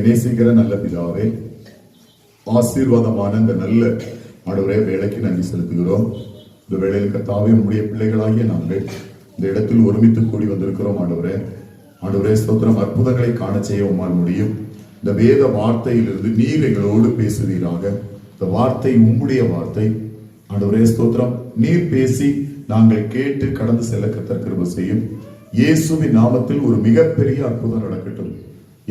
நேசிக்கிற நல்ல பிதாவே, ஆசீர்வாதமான இந்த நல்ல ஆண்டவரே வேலைக்கு நன்றி செலுத்துகிறோம். இந்த வேளையில் கர்த்தாவே, உம்முடைய பிள்ளைகளாகிய நாங்கள் இந்த இடத்தில் ஒருமித்து கூடி வந்திருக்கிறோம். ஆண்டவரே ஸ்தோத்திரம். அற்புதங்களை காண செய்ய உம்மால் முடியும். இந்த வேத வார்த்தையிலிருந்து நீர் எங்களோடு பேசுவீராக. இந்த வார்த்தை உம்முடைய வார்த்தை. ஆண்டவரே ஸ்தோத்திரம். நீர் பேசி நாங்கள் கேட்டு கடந்து செல்ல கர்த்தர் கிருபை செய்யும். இயேசுவின் நாமத்தில் ஒரு மிகப்பெரிய அற்புதம் நடக்கட்டும்.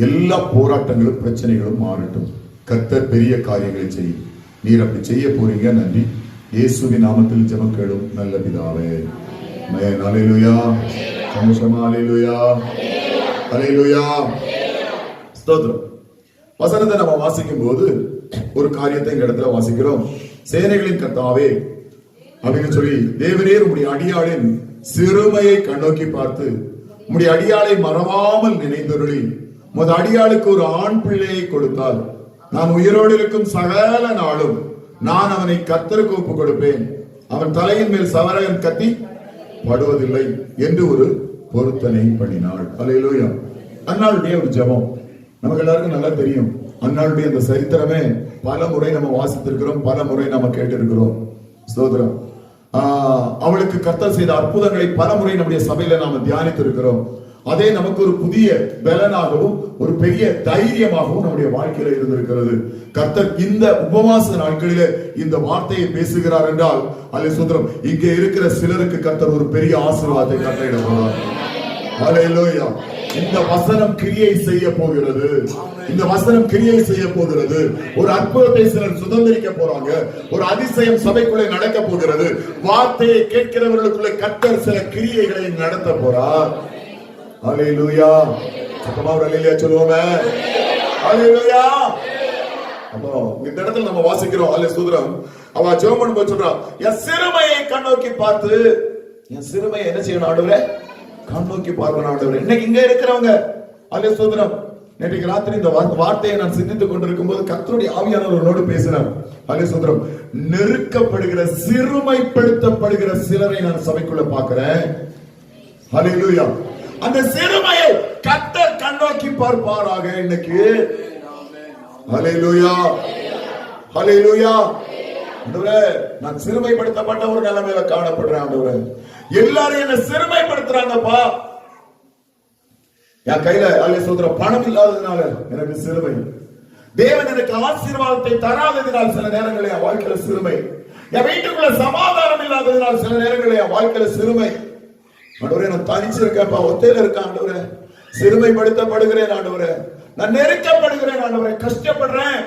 எல்லா போராட்டங்களும் பிரச்சனைகளும் மாறட்டும். கர்த்தர் பெரிய காரியங்களை செய்யும். நீர் அப்படி செய்ய போறீங்க. நன்றி. இயேசுவின் நாமத்தில் ஜெபம் கேளும் நல்ல பிதாவே. ஹல்லேலூயா. ஹல்லேலூயா. ஹல்லேலூயா. ஸ்தோத்திரம். வசனத்தை நம்ம வாசிக்கும் போது ஒரு காரியத்தை இந்த இடத்துல வாசிக்கிறோம். சேனைகளின் கர்த்தாவே அப்படின்னு சொல்லி, தேவனே உம்முடைய அடியாளின் சிறுமையை கண்ணோக்கி பார்த்து உம்முடைய அடியாளை மறவாமல் நினைந்தருளி உமது அடியாளுக்கு ஒரு ஆண் பிள்ளையை கொடுத்தால் நான் உயிரோடு இருக்கும் சகல நாளும் நான் அவனை கர்த்தருக்கு ஒப்புக் கொடுப்பேன். அவன் தலையின் மேல் சவரகன் கத்தி படுவதில்லை என்று ஒரு பொருத்தனை பண்ணினாள். அல்லேலூயா. அன்னாளுடைய ஒரு ஜெபம் நமக்கு எல்லாருக்கும் நல்லா தெரியும். அன்னாளுடைய அந்த சரித்திரமே பல முறை நம்ம வாசித்திருக்கிறோம், பல முறை நம்ம கேட்டிருக்கிறோம். ஸ்தோத்திரம். அவளுக்கு கர்த்தர் செய்த அற்புதங்களை பல முறை நம்முடைய சபையில நாம தியானித்திருக்கிறோம். அதே நமக்கு ஒரு புதிய பலனாகவும் ஒரு பெரிய தைரியமாகவும் நம்முடைய வாழ்க்கையில இருந்திருக்கிறது. கர்த்தர் இந்த உபவாச நாட்களிலே இந்த வார்த்தையை பேசுகிறார் என்றால் அல்ல சுதரம், இங்க இருக்கிற சிலருக்கு கர்த்தர் ஒரு பெரிய ஆசீர்வாதத்தை கட்டளையிட போறார். ஹல்லேலூயா. இந்த வசனம் கிரியை செய்ய போகிறது. இந்த வசனம் கிரியை செய்ய போகிறது. ஒரு அற்புதத்தை சிலர் சுதந்திரிக்க போறாங்க. ஒரு அதிசயம் சபைக்குள்ளே நடக்க போகிறது. வார்த்தையை கேட்கிறவர்களுக்குள்ளே கர்த்தர் சில கிரியைகளை நடத்த போறார். ஹல்லேலூயா. சத்தமா ஒரு ஹல்லேலூயா சொல்லுவோமே. ஹல்லேலூயா. அப்போ இந்த இடத்துல நம்ம வாசிக்கிறோம். அல்ல சூத்திரம். அவ ஜெபம் பண்ணும்போது சொல்றா, என் சிறுமையை கண்ணோக்கி பார்த்து, என் சிறுமையை என்ன செய்யணும் ஆண்டவரே? கண்ணோக்கி பார்க்கணும் ஆண்டவரே. இன்னைக்கு இங்க இருக்கிறவங்க அல்ல சூத்திரம். நேற்றைக்கு ராத்திரி இந்த வார்த்தையை நான் சிந்தித்துக் கொண்டிருக்கும் போது கர்த்தருடைய ஆவியானவரோடு பேசினார். அல்ல சூத்திரம். நெருக்கப்படுகிற சிறுமைப்படுத்தப்படுகிற சிலரை நான் சபைக்குள்ள பார்க்கிறேன். ஹல்லேலூயா. அந்த சிறுமையை கர்த்தர் கண்ணோக்கி பார்ப்பாராக இன்னைக்கு. ஹல்லேலூயா. ஹல்லேலூயா. ஆண்டவரே, நான் சிறுமைப்படுத்தப்பட்ட ஒரு நிலைமையில காணப்படுறேன். ஆண்டவரே, எல்லாரும் என்ன சிறுமைப்படுத்துறாங்கப்பா. என் கையில அல்ல சோதர பணம் இல்லாததுனால எனக்கு சிறுமை. தேவன் எனக்கு ஆசீர்வாதத்தை தராததினால் சில நேரங்களில் என் வாழ்க்கையில சிறுமை. என் வீட்டுக்குள்ள சமாதானம் இல்லாததினால் சில நேரங்களில் என் வாழ்க்கையில சிறுமை. ஆண்டவரே, நான் தனிச்சிருக்கேன்ப்பா, ஒத்தையில இருக்கேன் ஆண்டவரே, சிறுமைப்படுத்தப்படுகிறேன் ஆண்டவரே, நான் நெருக்கப்படுகிறேன் ஆண்டவரே, கஷ்டப்படுறேன்.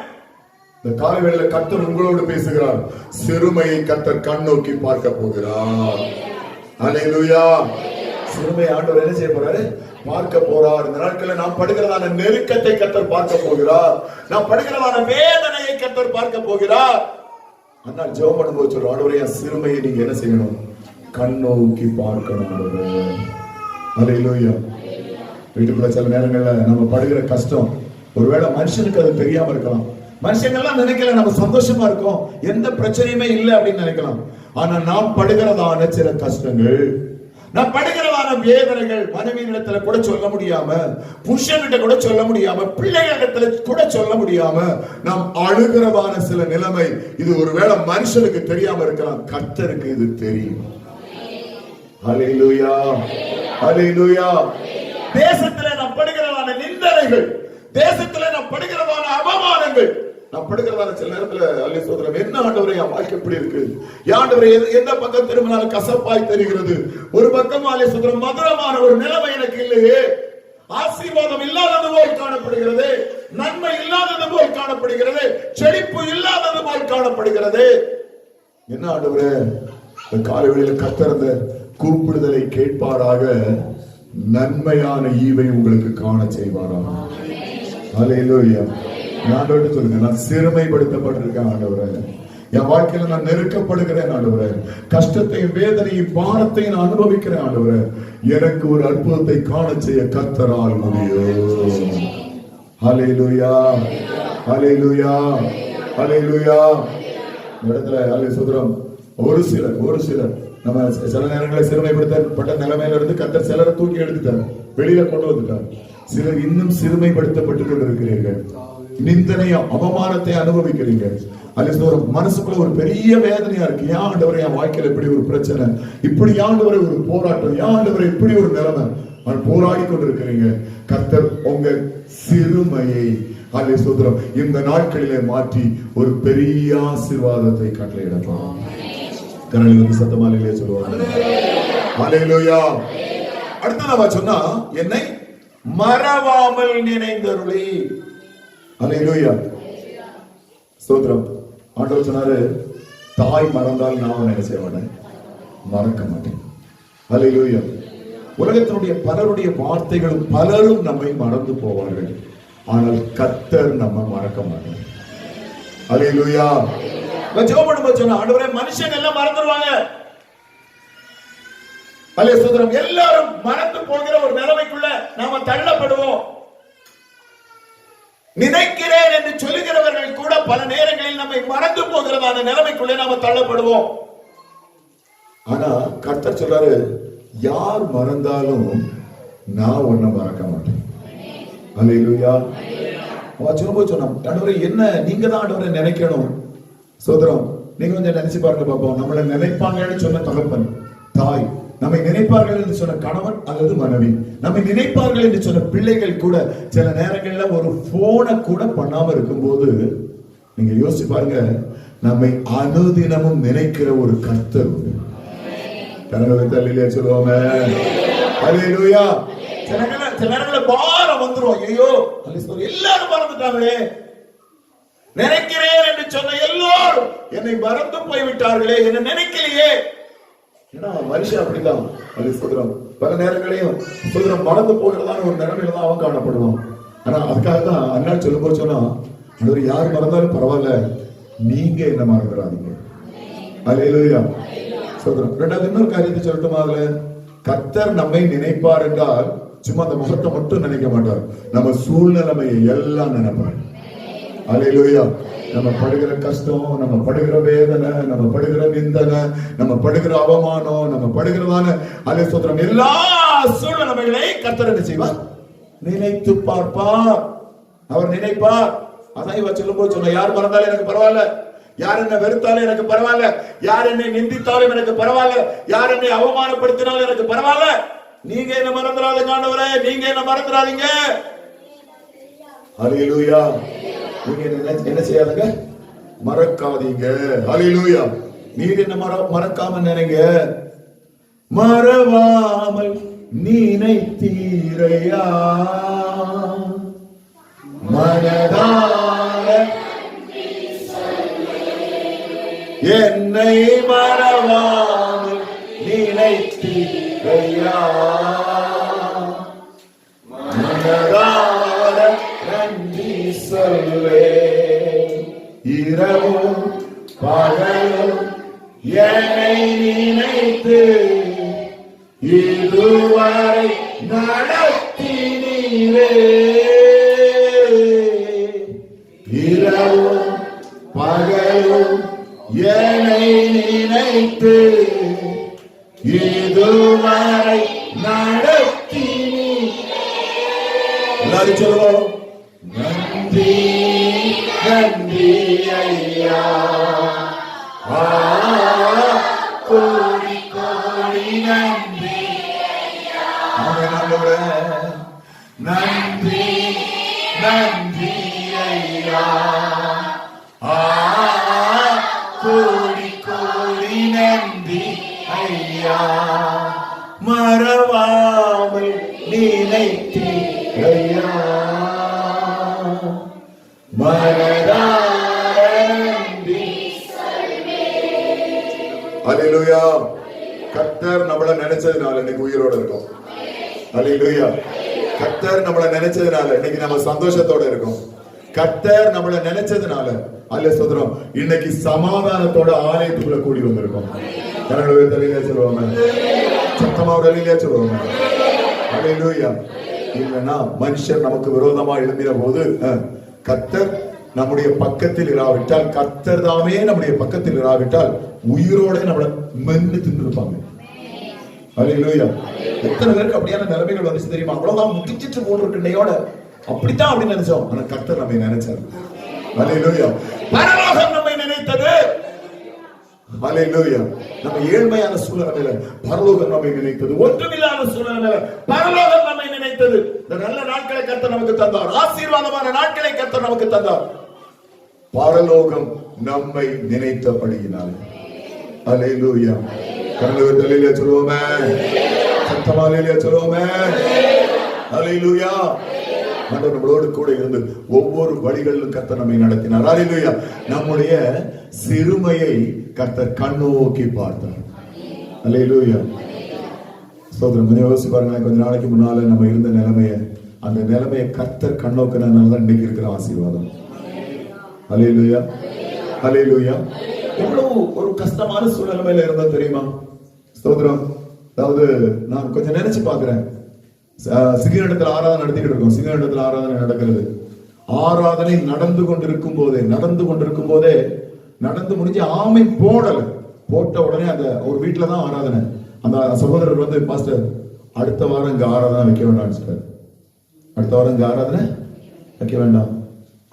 இந்த காலவேளையில கர்த்தர் உங்களோடு பேசுகிறார். சிறுமையை கர்த்தர் கண்ணோக்கி பார்க்க போகிறார். ஹல்லேலூயா. சிறுமை ஆண்டவர் என்ன செய்ய போறாரு? பார்க்க போறார். இந்த நாட்களில் நாம் படுகிறதான நெருக்கத்தை கர்த்தர் பார்க்க போகிறார். நாம் படுகிறதான வேதனையை கர்த்தர் பார்க்க போகிறார். ஆனால் ஜெபம் பண்ணும்போது சொல்றோம், ஆண்டவரே, என் சிறுமையை நீங்க என்ன செய்யணும்? கண்ணோக்கி பார்க்கணும் ஆண்டவரே. ஹல்லேலூயா. வீட்டுக்குள்ள சில நேரங்கள்ல நம்ம படுகிற கஷ்டம் ஒருவேளை மனுஷனுக்கு அது தெரியாம இருக்கலாம். மனுஷங்கள்லாம் நினைக்கல நம்ம சந்தோஷமா இருக்கோம், எந்த பிரச்சனையுமே இல்லை அப்படின்னு நினைக்கலாம். ஆனா நாம் படுகிறதான சில கஷ்டங்கள், நாம் படுகிறதான வேதனைகள் மனைவியிடத்துல கூட சொல்ல முடியாம, புருஷன்கிட்ட கூட சொல்ல முடியாம, பிள்ளைகளிடத்துல கூட சொல்ல முடியாம நாம் அழுகிறதான சில நிலைமை, இது ஒருவேளை மனுஷனுக்கு தெரியாம இருக்கலாம், கர்த்தருக்கு இது தெரியும். ஹல்லேலூயா. ஹல்லேலூயா. தேசத்துல நாம் படுகிறதான நிந்தனைகள், தேசத்துல நாம் படுகிறதான அவமானங்கள், நாம் படுகிறதான சில நேரத்துல அல்ல சோதரம், என்ன ஆண்டவரே என் வாழ்க்கை எப்படி இருக்கு? ஆண்டவரே, எந்த பக்கம் திரும்பினாலும் கசப்பாய் தெரிகிறது. ஒரு பக்கம் அல்ல சோதரம் மதுரமான ஒரு நிலைமை எனக்கு இல்லையே, ஆசீர்வாதம் இல்லாதது போல் காணப்படுகிறது, நன்மை இல்லாதது போல் காணப்படுகிறது, செழிப்பு இல்லாதது போல் காணப்படுகிறது. என்ன ஆண்டவரே, இந்த காலைவெளியில கர்த்தர் அந்த கூப்பிடுதலை கேட்பாராக, நன்மையான ஈவை உங்களுக்கு காண செய்வாராக. ஹல்லேலூயா. ஆண்டவரே சொல்லுங்க, நான் சிறுமைப்படுத்தப்பட்டிருக்கேன் ஆண்டவரே, என் வாழ்க்கையில நான் நெருக்கப்படுகிறேன் ஆண்டவரே, கஷ்டத்தையும் வேதனையும் பாரத்தையும் நான் அனுபவிக்கிறேன் ஆண்டவரே, எனக்கு ஒரு அற்புதத்தை காண செய்ய கர்த்தரால் முடியும். ஹல்லேலூயா, ஹல்லேலூயா, ஹல்லேலூயா. இடத்துல ஹல்லேலூயா. ஒரு சிலர் நம்ம சில நேரங்களில் சிறுமைப்படுத்தப்பட்ட நிலைமையில இருந்து கர்த்தர் சிலரை தூக்கி எடுத்துட்டார், வெளியில கொண்டு வந்துட்டார். சிலர் இன்னும் சிறுமைப்படுத்தப்பட்டு கொண்டிருக்கிறீர்கள், நிந்தனையும் அவமானத்தை அனுபவிக்கிறீர்கள். அல்ல மனசுக்குள்ள ஒரு பெரிய வேதனையா இருக்கு. ஏன் ஆண்டவரே என் வாழ்க்கையில இப்படி ஒரு பிரச்சனை, இப்படி ஆண்டவரே ஒரு போராட்டம், ஏன் ஆண்டவரே இப்படி ஒரு நிலைமை, போராடி கொண்டிருக்கிறீங்க. கர்த்தர் உங்க சிறுமையை அல்ல இந்த நாட்களிலே மாற்றி ஒரு பெரிய ஆசீர்வாதத்தை கட்டளையிடலாம். கரங்களை சத்தமாலே சொல்லுவாங்க. ஹல்லேலூயா. அடுத்து நம்ம சொன்னா, என்னை மறவாமல் நினைந்தருளி. ஹல்லேலூயா, ஸ்தோத்திரம். ஆண்டவர் சொன்னாரு, தாய் மறந்தால் நான் என்ன செய்ய மாட்டேன், மறக்க மாட்டேன். ஹல்லேலூயா. உலகத்தினுடைய பலருடைய வார்த்தைகளும் பலரும் நம்மை மறந்து போவார்கள், ஆனால் கர்த்தர் நம்ம மறக்க மாட்டார். ஹல்லேலூயா. ஜெபம் பண்ணும்போது சொன்னா, ஆண்டவரே மனுஷங்க எல்லாம் மறந்துடுவாங்க, எல்லாரும் மறந்து போகிற ஒரு நிலைமைக்குள்ள நாம தள்ளப்படுவோம். நினைக்கிறேன் என்று சொல்லுகிறவர்கள் கூட பல நேரங்களில் நம்மை மறந்து போகிறதான நிலைமைக்குள்ளே நாம தள்ளப்படுவோம். ஆனா கர்த்தர் சொல்றாரு, யார் மறந்தாலும் நான் ஒன்ன மறக்க மாட்டேன். அல்லேலூயா. சொல்லும்போது சொன்னா, ஆண்டவரே என்ன நீங்க தான் ஆண்டவரை நினைக்கணும். சோதரம், நீங்க கொஞ்சம் நினைச்சு பாருங்க பாப்போம். நம்மளை நினைப்பாங்கன்னு சொன்ன தகப்பன் தாய், நம்மை நினைப்பார்கள் என்று சொன்ன கணவன் அல்லது மனைவி, நம்மை நினைப்பார்கள் என்று சொன்ன பிள்ளைகள் கூட சில நேரங்கள்ல ஒரு போனை கூட பண்ணாம இருக்கும்போது நீங்க யோசிச்சு பாருங்க, நம்மை அனுதினமும் நினைக்கிற ஒரு கர்த்தர் கரங்களை சொல்லுவாங்க. ஹல்லேலூயா. சில நேரங்கள்ல பாரம் வந்துரும், ஐயோ எல்லாரும் மறந்துட்டாங்களே, நினைக்கிறேன் என்று சொன்ன எல்லோரும் என்னை மறந்து போய்விட்டார்களே, என்ன நினைக்கலையே. மனுஷன் அப்படிதான். பல நேரங்களையும் மறந்து போகிறதான ஒரு நிலைமையில தான் அவன் காணப்படுவான். ஆனா அதுக்காக தான் அண்ணா சொல்லும் போது சொன்னா, யார் மறந்தாலும் பரவாயில்ல, நீங்க என்ன மறந்துடாதீங்க. அல்லேலூயா. சொல்றோம். ரெண்டாவது இன்னொரு காரியத்தை சொல்லட்டுமா? அதுல கர்த்தர் நம்மை நினைப்பார் என்றால் சும்மா அந்த முகத்தை மட்டும் நினைக்க மாட்டார், நம்ம சூழ்நிலைமையை எல்லாம் நினைப்பார். அல்லேலூயா. நம்ம படுகிற கஷ்டம், நம்ம படுகிற வேதனை, நம்ம படுகிற நிந்தனை, நம்ம படுகிற அவமானம், நம்ம படுகிறதான அல்லே ஸ்தோத்திரம் எல்லா சூழ்நிலைகளை கர்த்தர் என்ன செய்வார், நினைத்து பார்ப்பார். அவர் நினைப்பார். அதான் இவ சொல்லும் போது சொன்ன, யார் மறந்தாலும் எனக்கு பரவாயில்ல, யார் என்ன வெறுத்தாலும் எனக்கு பரவாயில்ல, யார் என்னை நிந்தித்தாலும் எனக்கு பரவாயில்ல, யார் என்னை அவமானப்படுத்தினாலும் எனக்கு பரவாயில்ல, நீங்க என்ன மறந்துடாதீங்க ஆண்டவரே, நீங்க என்ன மறந்துடாதீங்க. அல்லேலூயா. நீங்க என்ன செய்யாதீங்க, மறக்காதீங்க. ஹல்லேலூயா. நீர் என்ன மறக்காம நினைங்க. மறவாமல் நினைத்தீரையா, மனதார என்னை மறவாமல் நினைத்தீரையா, மனதார நன்றி சொல்வே. இரவும் பகலும் என்னை நினைத்து இதுவரை நடத்தினீரே. இரவும் பகலும் என்னை நினைத்து இதுவரை நடத்தினீரே. எல்லாரும் சொல்லுவோம், நன்றி நன்றி ஐயா, கோடி கோடி நன்றி. நன்றி நன்றி ஐயா, கோடி கோடி நன்றி ஐயா, மறவாமல் நினைத்தீ ஐயா, அல்லேலூயா. கர்த்தர் நம்மளை நினைச்சதுனால இன்னைக்கு உயிரோட இருக்கும். அல்லேலூயா. கர்த்தர் நம்மளை நினைச்சதுனால இன்னைக்கு நம்ம சந்தோஷத்தோட இருக்கும். கர்த்தர் நம்மளை நினைச்சதுனால அல்ல சோதரம் இன்னைக்கு சமாதானத்தோட ஆலயத்துக்குள்ள கூடி வந்திருக்கோம். கரங்களை தலையிலே சொல்லுவாங்க, சத்தமா தலையிலே சொல்லுவாங்க. அல்லேலூயா. இல்லைன்னா மனுஷர் நமக்கு விரோதமா எழும்பின போது கர்த்தர் நம்முடைய பக்கத்தில் இராவிட்டால், கர்த்தர் தாமே நம்முடைய பக்கத்தில் இராவிட்டால் உயிரோட நம்மள மென்னு தின்றுப்பாங்க. அல்லேலூயா. எத்தனை பேருக்கு அப்படியான நிலைமைகள் வந்துச்சு தெரியுமா? அவ்வளவுதான் முதிச்சிட்டு போட்டு இன்னையோட அப்படித்தான் அப்படின்னு நினைச்சோம். ஆனா கர்த்தர் நம்மை நினைச்சாரு. அல்லேலூயா. பரலோகம் நம்மை நினைத்தது. அல்லேலூயா. நம்ம ஏழ்மையான சூழ்நிலையில பரலோகம் நம்மை நினைத்தது. ஒன்றுமில்லாத சூழ்நிலையில பரலோகம் நம்மை நினைத்தது. இந்த நல்ல நாட்களை கர்த்தர் நமக்கு தந்தார். ஆசீர்வாதமான நாட்களை கர்த்தர் நமக்கு தந்தார். பரலோகம் நம்மை நினைத்தபடியினாலே. அல்லேலூயா. கரங்களை தலையிலே சொல்லுவோமே, சத்தமா அல்லேலூயா சொல்லுவோமே. அல்லேலூயா. ஆண்டவர் நம்மளோடு கூட இருந்து ஒவ்வொரு வழிகளிலும் கர்த்தர் நம்மை நடத்தினார். அல்லேலூயா. நம்முடைய சிறுமையை கர்த்தர் கண்ணோக்கி பார்த்தார். அல்லேலூயா. சோதரம் கொஞ்சம் யோசிச்சு பாருங்களேன். கொஞ்ச நாளைக்கு முன்னால நம்ம இருந்த நிலைமையை, அந்த நிலைமையை கர்த்தர் கண்ணோக்கினால தான் இன்னைக்கு இருக்கிற ஆசீர்வாதம். அல்லேலூயா. அல்லேலூயா. எவ்வளவு ஒரு கஷ்டமான சூழ்நிலையில இருந்தா தெரியுமா? சோதரம். அதாவது நான் கொஞ்சம் நினைச்சு பாக்குறேன். சிங்கனிடத்துல ஆராதனை நடத்திட்டு இருக்கோம். சிங்கனிடத்துல ஆராதனை நடக்கிறது. ஆராதனை நடந்து கொண்டிருக்கும் போதே நடந்து முடிஞ்சு ஆமை போடல. போட்ட உடனே அந்த ஒரு வீட்டுலதான் ஆராதனை. அந்த சகோதரர் வந்து, பாஸ்டர் அடுத்த வாரம் இங்க ஆராதனை வைக்க வேண்டாம் சார், அடுத்த வாரம் இங்க ஆராதனை வைக்க வேண்டாம்.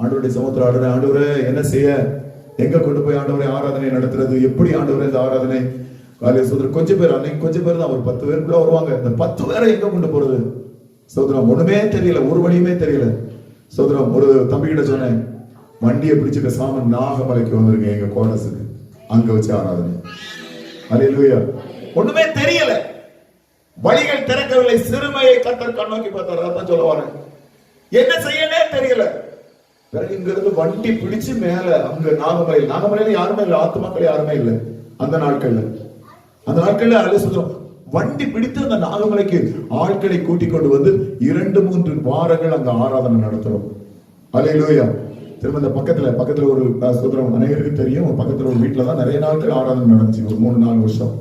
ஆண்டவருடைய சமுத்திர ஆண்டவரே, ஆண்டவரே என்ன செய்ய, எங்க கொண்டு போய் ஆண்டவரை ஆராதனை நடத்துறது, எப்படி ஆண்டவரை இந்த ஆராதனை சோதரர் கொஞ்சம் பேர், அன்னைக்கு கொஞ்சம் பேர் தான், ஒரு 10 பேருக்குள்ள வருவாங்க. இந்த 10 பேரை எங்க கொண்டு போறது சோதரம்? ஒண்ணுமே தெரியல, ஒரு வழியுமே தெரியல. சோதரம் ஒரு தம்பி கிட்ட சொன்னேன், வண்டியை பிடிச்சிட்டு சாமன் நாகமலைக்கு வந்துருங்க, எங்க கோடஸுக்கு, அங்க வச்சு ஆராதனை. அல்லேலூயா. ஒண்ணுமே தெரியல, வழிகள் திறக்கவில்லை. சிறுமையை கர்த்தர் கண்ணோக்கி பார்த்தார். அதான் சொல்ல வரேன், என்ன செய்யனே தெரியல. பிறகு இங்க இருந்து வண்டி பிடிச்சு மேல அங்க நாகமலையில யாருமே இல்லை, ஆத்துமாக்கள் யாருமே இல்லை அந்த நாட்கள்ல. வண்டி பிடித்து அந்த நாகமலைக்கு ஆட்களை கூட்டிக் கொண்டு வந்து 2-3 வாரங்கள் அங்க ஆராதனை நடத்துறோம். அல்லேலூயா. திரும்ப இந்த பக்கத்துல ஒரு சோதரம் அனைவருக்கு தெரியும், பக்கத்துல ஒரு வீட்டுல தான் நிறைய நாட்கள் ஆராதனை நடந்துச்சு. ஒரு 3-4 வருஷம்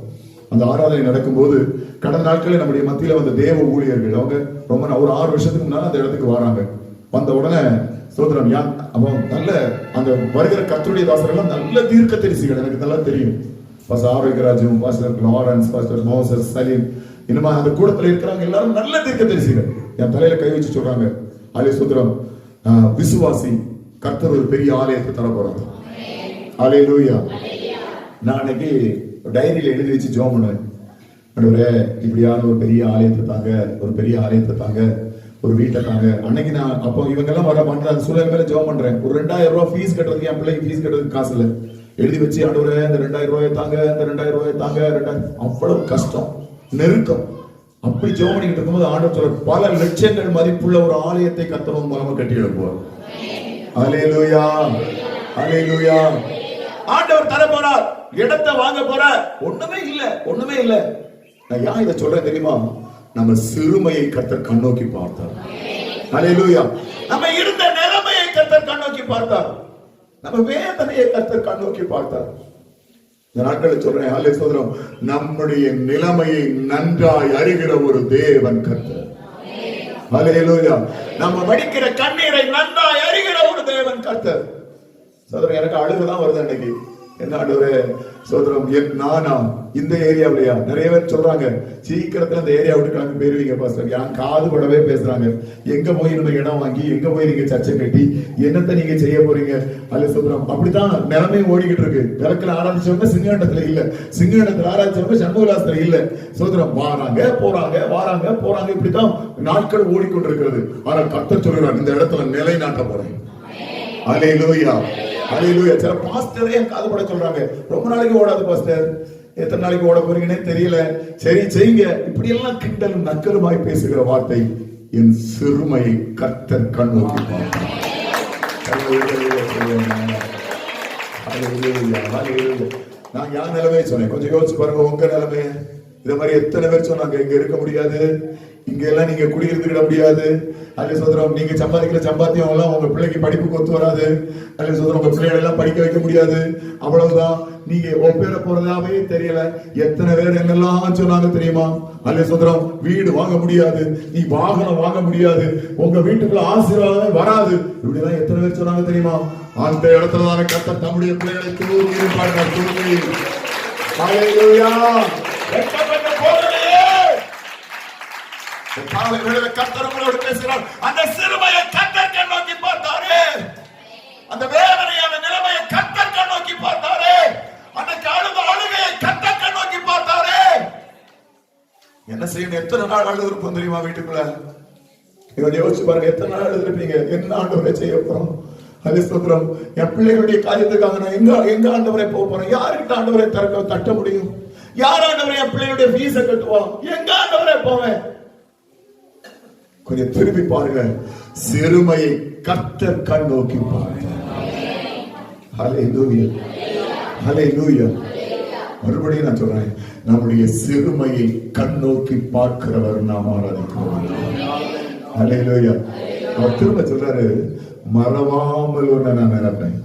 அந்த ஆராதனை நடக்கும்போது, கடந்த நாட்களில் நம்முடைய மத்தியில வந்த தேவ ஊழியர்கள் அவங்க ரொம்ப ஒரு 6 வருஷத்துக்கு முன்னால அந்த இடத்துக்கு வராங்க. வந்த உடனே சோதரம் அப்போ நல்ல அந்த வருகிற கர்த்தருடைய தாசர்கள் நல்ல தீர்க்க தரிசிகள், எனக்கு நல்லா தெரியும். பாஸ்டர் ஆரோக்கியராஜும், pastor Lawrence, pastor Moses, Salim, இனிமே அந்த கூடத்துல இருக்கிறவங்க எல்லாரும் நல்ல தீர்க்க தரிசிகள். என் தலையில கை வச்சு சொல்றாங்க, அலே சோதரம் விசுவாசி, கர்த்தர் ஒரு பெரிய ஆலயத்தை தர போறாங்க. அல்லேலூயா. நான் அன்னைக்கு டைரியில எழுதி வச்சு ஜெபம் பண்ணுவேன், ஆண்டவரே இப்படியான ஒரு பெரிய ஆலயத்தை தாங்க, ஒரு பெரிய ஆலயத்தை தாங்க, ஒரு வீட்டை தாங்க. அன்னைக்கு நான் அப்போ இவங்க எல்லாம் வர பண்ற அந்த சூழல் மேல ஜெபம் பண்றேன். ஒரு 2000 ரூபாய் ஃபீஸ் கட்டுறதுக்கு, என் பிள்ளைக்கு ஃபீஸ் கட்டுறதுக்கு காசு இல்லை. எழுதி வச்சு, ஆண்டவரே இந்த 2000 ரூபாயை தாங்க, இந்த 2000 ரூபாயை தாங்க. அவ்வளவு கஷ்டம், நெருக்கம். அப்படி ஜெபம் பண்ணிட்டு இருக்கும்போது ஆண்டவர் சொல்ற, பல லட்சங்கள் மதிப்புள்ள ஒரு ஆலயத்தை கர்த்தர் மூலமா கட்டி எழுப்புவார். அல்லேலூயா. அல்லேலூயா. ஆண்டவர் தர போறார், இடத்தை வாங்க போறார். ஒண்ணுமே இல்ல. நான் ஏன் இதை சொல்றேன் தெரியுமா? நம்ம சிறுமையை கர்த்தர் கண்ணோக்கி பார்த்தார். அல்லேலூயா. நம்ம இருந்த நிலைமையை கர்த்தர் கண்ணோக்கி பார்த்தார். நம்ம வேதனையை கர்த்தர் கண்ணோக்கி பார்த்தார். இந்த நாட்களில் சொல்றேன், அல்லே சோதரம், நம்முடைய நிலைமையை நன்றாய் அறிகிற ஒரு தேவன் கர்த்தர். அல்லேலூயா. நம்ம வடிக்கிற கண்ணீரை நன்றாய் அறிகிற ஒரு தேவன் கர்த்தர். சோதரம், எனக்கு அழுகுதான் வருது அன்னைக்கு. என்ன ஆண்டவரே சோதரம், நானா இந்த ஏரியாவிலையா? நிறைய பேர் சொல்றாங்க, சீக்கிரத்துல இந்த ஏரியா விட்டு கிளம்பி போயிருவீங்க பாஸ்டர். என் காது படவே பேசுறாங்க, எங்க போய் நம்ம இடம் வாங்கி, எங்க போய் நீங்க சர்ச்சை கட்டி என்னத்தை நீங்க செய்ய போறீங்க? அல்ல சோதரம், அப்படித்தான் நிலைமையும் ஓடிக்கிட்டு இருக்கு. விளக்குல ஆராய்ச்சவங்க சிங்கண்டத்துல இல்ல, சிங்கண்டத்துல ஆராய்ச்சவங்க சண்முகலாசத்துல இல்ல. சோதரம், வாராங்க போறாங்க, இப்படித்தான் நாட்கள் ஓடிக்கொண்டிருக்கிறது. ஆனால் கர்த்தர் சொல்கிறார், இந்த இடத்துல நிலை நாட்ட போறேன். அல்லேலூயா. அல்லேலூயா. சில பாஸ்டரே என் காது பட சொல்றாங்க, ரொம்ப நாளைக்கு ஓடாது பாஸ்டர், எத்தனை நாளைக்கு ஓட போறீங்கன்னே தெரியல, சரி செய்யுங்க. இப்படி எல்லாம் கிண்டலும் நக்கலுமாய் பேசுகிற வார்த்தை, என் சிறுமையை கர்த்தர் கண்ணோக்கி பார்த்தார். நான் யார் நிலைமையை சொன்னேன், கொஞ்சம் யோசிச்சு பாருங்க. உங்க நிலைமைய இத மாதிரி எத்தனை பேர் சொன்னாங்க, இங்க இருக்க முடியாது, இங்க எல்லாம் நீங்க குடியிருந்துக்கிட முடியாது. அல்ல சோதரம், நீங்க சம்பாதிக்கிற சம்பாத்தியம் எல்லாம் உங்க பிள்ளைக்கு படிப்புக்கு ஒத்து வராது. அல்ல சோதரம், உங்க பிள்ளைகள் எல்லாம் படிக்க வைக்க முடியாது, அவ்வளவுதான், நீங்க ஒப்பேற போறதாவே தெரியல. எத்தனை பேர் என்னெல்லாம் சொன்னாங்க தெரியுமா? அல்ல சோதரம், வீடு வாங்க முடியாது, நீ வாகனம் வாங்க முடியாது, உங்க வீட்டுக்குள்ள ஆசீர்வாதமே வராது, இப்படிதான் எத்தனை பேர் சொன்னாங்க தெரியுமா? அந்த இடத்துல தானே கர்த்தர் தம்முடைய பிள்ளைகளை தூக்கி இருப்பார்கள். தூக்கி ஹல்லேலூயா. காலை வேளையில கர்த்தர் உங்களோடு பேசுகிறார். அந்த சிறுமையை கர்த்தர் கண் நோக்கி பார்த்தாரு, அந்த வேதனையை, அந்த நிலைமையை கர்த்தர் கண் நோக்கி பார்த்தாரு, அந்த அழுகையை கர்த்தர் கண் நோக்கி பார்த்தாரு. என்ன செய்யணும்? எத்தனை நாள் அழுது இருப்போம் தெரியுமா வீட்டுக்குள்ள? இவன் யோசிச்சு பாருங்க, எத்தனை நாள் அழுதுருப்பீங்க? என்ன ஆண்டவரை செய்ய போறோம்? அது சொல்றோம், என் பிள்ளைகளுடைய காரியத்துக்காக நான் எங்க ஆண்டவரை போக போறேன்? யாருக்கிட்ட ஆண்டவரை தட்ட முடியும்? யார் ஆண்டவரை என் பிள்ளைகளுடைய ஃபீஸ கட்டுவான்? எங்க ஆண்டவரை போவேன்? கொஞ்சம் திரும்பி பாருங்க, சிறுமையை கர்த்தர் கண் நோக்கி பாருங்க. ஹல்லேலூயா, ஹல்லேலூயா. மறுபடியும் நான் சொல்றேன், நம்முடைய சிறுமையை கண் நோக்கி பார்க்கிறவர் நாம் ஆராதிக்கிறோம். ஹல்லேலூயா. அவர் திரும்ப சொல்றாரு, மறவாமல் ஒன்ன நான் நினைப்பேன்.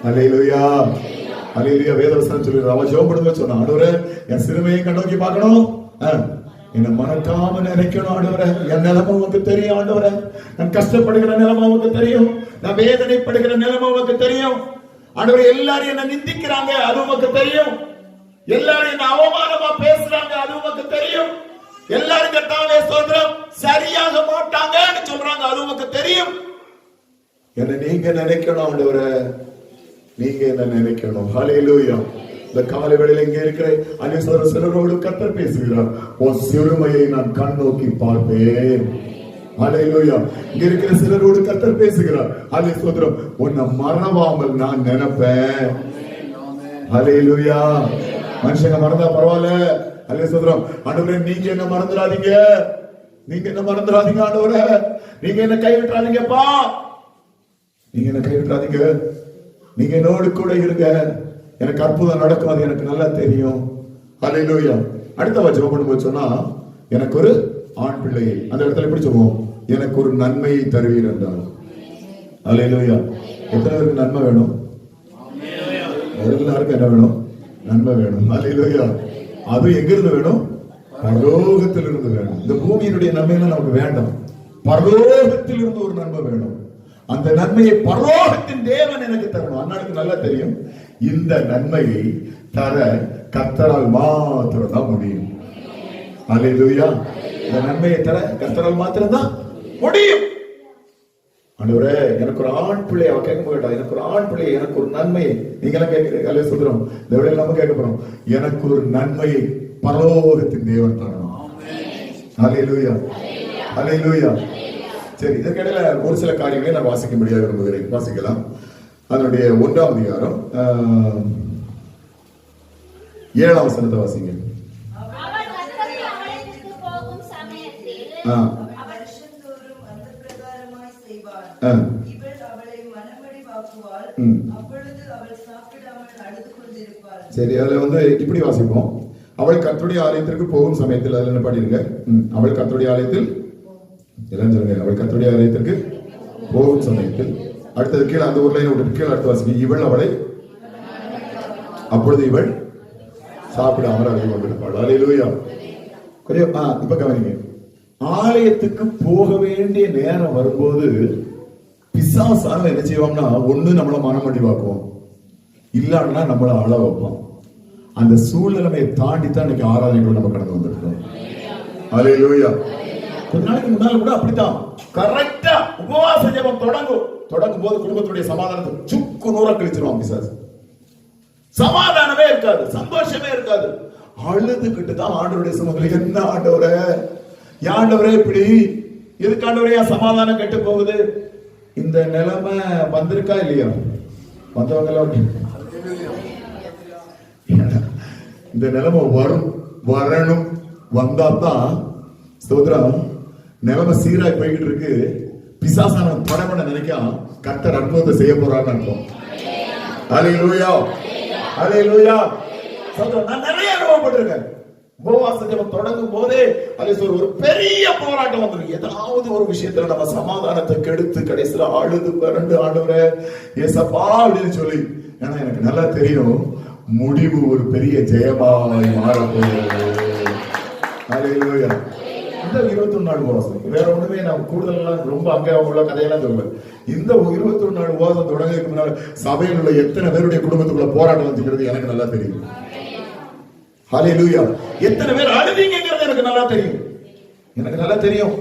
ஹல்லேலூயா, ஹல்லேலூயா. வேதவசனம் சொல்லி அவன் ஜெபம் பண்ணுங்க சொன்னான், ஆண்டவரே என் சிறுமையை கண் நோக்கி பார்க்கணும், என்ன மறக்காம நினைக்கணும் ஆண்டவரே. என் நிலைமை உனக்கு தெரியும் ஆண்டவரே, நான் கஷ்டப்படுகிற நிலைமை உனக்கு தெரியும், நான் வேதனைப்படுகிற நிலைமை உனக்கு தெரியும் ஆண்டவரே. எல்லாரும் என்ன நிந்திக்கிறாங்க, அது உனக்கு தெரியும். எல்லாரும் என்ன அவமானமா பேசுறாங்க, அது உனக்கு தெரியும். எல்லாரும் கர்த்தாவே ஸ்தோத்திரம் சரியாக மாட்டாங்கன்னு சொல்றாங்க, அது உனக்கு தெரியும். என்ன நீங்க நினைக்கணும் ஆண்டவரே, நீங்க என்ன நினைக்கணும். ஹல்லேலூயா. இந்த காலை வேளையில இங்கே இருக்கிற அநேக சிலரோடு கர்த்தர் பேசுகிறார், உன் சிறுமையை நான் கண் நோக்கி பார்ப்பேன். ஹல்லேலூயா. இங்க இருக்கிற சிலரோடு கர்த்தர் பேசுகிறார், ஹல்லேலூயா ஸ்தோத்திரம், உன்னை மறவாமல் நான் நினைப்பேன். ஹல்லேலூயா. மனுஷங்க மறந்தா பரவாயில்ல, ஹல்லேலூயா ஸ்தோத்திரம். ஆண்டவரே நீங்க என்ன மறந்துடாதீங்க, நீங்க என்ன மறந்துடாதீங்க ஆண்டவரே, நீங்க என்ன கைவிட்டுறாதீங்கப்பா, நீங்க என்ன கைவிட்டுறாதீங்க, நீங்க என்னோடு கூட இருங்க, எனக்கு அற்புதம் நடக்கும், அது எனக்கு நல்லா தெரியும். ஹல்லேலூயா. அடுத்த வசனம் பண்ணும்போது சொன்னா, எனக்கு ஒரு ஆண் பிள்ளையை, அந்த இடத்துல எப்படி சொல்லுவோம்? எனக்கு ஒரு நன்மையை தருவீர் என்றார். ஹல்லேலூயா. எத்தனை பேருக்கு நன்மை வேணும்? எல்லாருக்கும் என்ன வேணும்? நன்மை வேணும். ஹல்லேலூயா. அது எங்கிருந்து வேணும்? பரலோகத்திலிருந்து வேணும். இந்த பூமியினுடைய நன்மையெல்லாம் நமக்கு வேண்டாம், பரலோகத்திலிருந்து ஒரு நன்மை வேணும். அந்த நன்மையை பரலோகத்தின் தேவன் எனக்கு தரணும். அண்ணனுக்கு நல்லா தெரியும், இந்த நன்மையை தர கர்த்தரால் மாத்திரம் தான் முடியும். ஹல்லேலூயா. இந்த நன்மையை தர கர்த்தரால் மாத்திரம் தான் முடியும். ஆண்டவரே எனக்கு ஒரு ஆண் பிள்ளை, அவ கேட்க மாட்டா, எனக்கு ஒரு ஆண் பிள்ளை, எனக்கு ஒரு நன்மையை, நீங்க எல்லாம் கேட்கிறீங்க. அல்ல சொல்றோம், இந்த வேளையில நம்ம கேட்க போறோம், எனக்கு ஒரு நன்மையை பரலோகத்தின் தேவன் தரணும். ஹல்லேலூயா, ஹல்லேலூயா. சரி, இதற்கிடையில ஒரு சில காரியங்களை நான் வாசிக்கும்படியாக விரும்புகிறேன். வாசிக்கலாம். அதனுடைய 1ஆம் அதிகாரம் 7ஆம் வசனத்தை வாசிங்க. சரி, அதுல இப்படி வாசிப்போம். அவள் கர்த்தருடைய ஆலயத்திற்கு போகும் சமயத்தில், அதுல என்ன பாடிருங்க? அவள் கர்த்தருடைய ஆலயத்தில், எல்லாம் சொல்லுங்க, அவள் கர்த்தருடைய ஆலயத்திற்கு போகும் சமயத்தில். அடுத்தது கீழே அந்த ஊர்ல கீழே அடுத்த வாசிங்க. இவள் அவளை, அப்பொழுது இவள் சாப்பிட அமராதி கொண்டிருப்பாள். ஹல்லேலூயா. கொஞ்சம் இப்ப கவனிங்க, ஆலயத்துக்கு போக வேண்டிய நேரம் வரும்போது பிசாசான என்ன செய்வோம்னா, ஒண்ணு நம்மள மனமடி வாக்குவோம், இல்லன்னா நம்மள அழ வைப்போம். அந்த சூழ்நிலைமையை தாண்டி தான் இன்னைக்கு ஆராதனைகள் நம்ம கடந்து வந்திருக்கோம். ஹல்லேலூயா. கொஞ்ச நாளைக்கு முன்னால கூட அப்படித்தான் கரெக்டா உபவாச ஜெபம் தொடங்கும் போது குடும்பத்துடைய சமாதானத்தை சுக்கு நூறா கழிச்சிருவான் பிசாசு. சமாதானமே இருக்காது, சந்தோஷமே இருக்காது. அழுதுகிட்டு தான் ஆண்டவருடைய சமூகத்தில், என்ன ஆண்டவரே, ஆண்டவரே இப்படி எதுக்கு ஆண்டவரே சமாதானம் கெட்டு போகுது? இந்த நிலைமை வந்திருக்கா இல்லையா? வந்தவங்க இந்த நிலைமை வரணும், வந்தாதான் ஸ்தோத்திரம் நிலைமை சீராய் போய்கிட்டு இருக்கு. பிசாசான படமன நினைக்கா கர்த்தர் அற்புதத்தை செய்ய போறான்னு அர்த்தம். ஹல்லேலூயா, ஹல்லேலூயா. நான் நிறைய அனுபவப்பட்டிருக்கேன். உபவாச ஜெபம் தொடங்கும் போதே ஒரு பெரிய போராட்டம் வந்துடும். ஏதாவது ஒரு விஷயத்துல நம்ம சமாதானத்தை கெடுத்து கடைசியில அழுது பிறண்டு ஆண்டவரே ஏசப்பா அப்படின்னு சொல்லி, ஏன்னா எனக்கு நல்லா தெரியும் முடிவு ஒரு பெரிய ஜெயமாய் மாறப்போகிறது. ஹல்லேலூயா. இந்த 21 நாள் உபவாசம் வேற ஒண்ணுமே நான் கூடுதலாம் ரொம்ப அங்கே உள்ள கதையெல்லாம் சொல்லுவேன். இந்த 21 நாள் உபவாசம் தொடங்கிறதுக்கு முன்னால சபையில் உள்ள எத்தனை பேருடைய குடும்பத்துக்குள்ள போராட்டம் வந்துக்கிறது எனக்கு நல்லா தெரியும். ஹல்லேலூயா. எத்தனை பேர் அழுவீங்கிறது எனக்கு நல்லா தெரியும். எனக்கு நல்லா தெரியும்.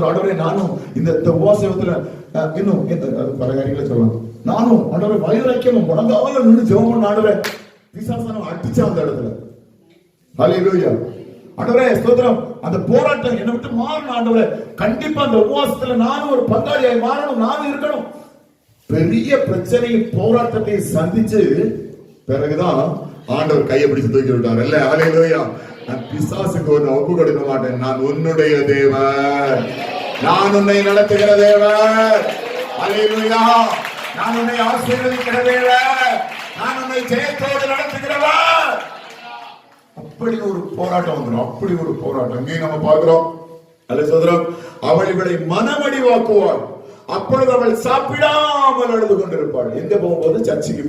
ஆண்டவரே நானும் இந்த உபவாசத்துல இன்னும் பல காரியங்களை சொல்லலாம். நானும் ஆண்டவரே வைராக்கியமும் முடங்காம நின்று ஜெபம் பண்ண ஆண்டவரே பிசாசான அடிச்ச அந்த இடத்துல. ஹல்லேலூயா. ஆண்டவரே ஸ்தோத்திரம். அந்த போராட்டம் என்னை விட்டு மாறணும் ஆண்டவரே. கண்டிப்பா அந்த உபவாசத்துல நானும் ஒரு பங்காளியாய் மாறணும், நானும் இருக்கணும். பெரிய பிரச்சனையும் போராட்டத்தை சந்திச்சு பிறகுதான் ஆண்டவர் கையை பிடிச்சு தூக்கி விட்டார். இல்ல ஹல்லேலூயா. நான் பிசாசுக்கு ஒன்று ஒப்பு கொடுக்க மாட்டேன். நான் உன்னுடைய தேவன், நான் உன்னை நடத்துகிற தேவன். ஹல்லேலூயா. நான் உன்னை ஆசீர்வதிக்கிற தேவன், நான் உன்னை ஜெயத்தோடு நடத்துகிறவன். அப்படி ஒரு போராட்டம் வந்துடும். அப்படி ஒரு போராட்டம் இங்கே நம்ம பார்க்கிறோம். அல்ல சோதரம், அவள் இவளை மனமடிவாக்குவாள், அப்பொழுது அவள் சாப்பிடாமல் அழுது கொண்டிருப்பாள். எங்க போகும்போது சர்ச்சைக்கு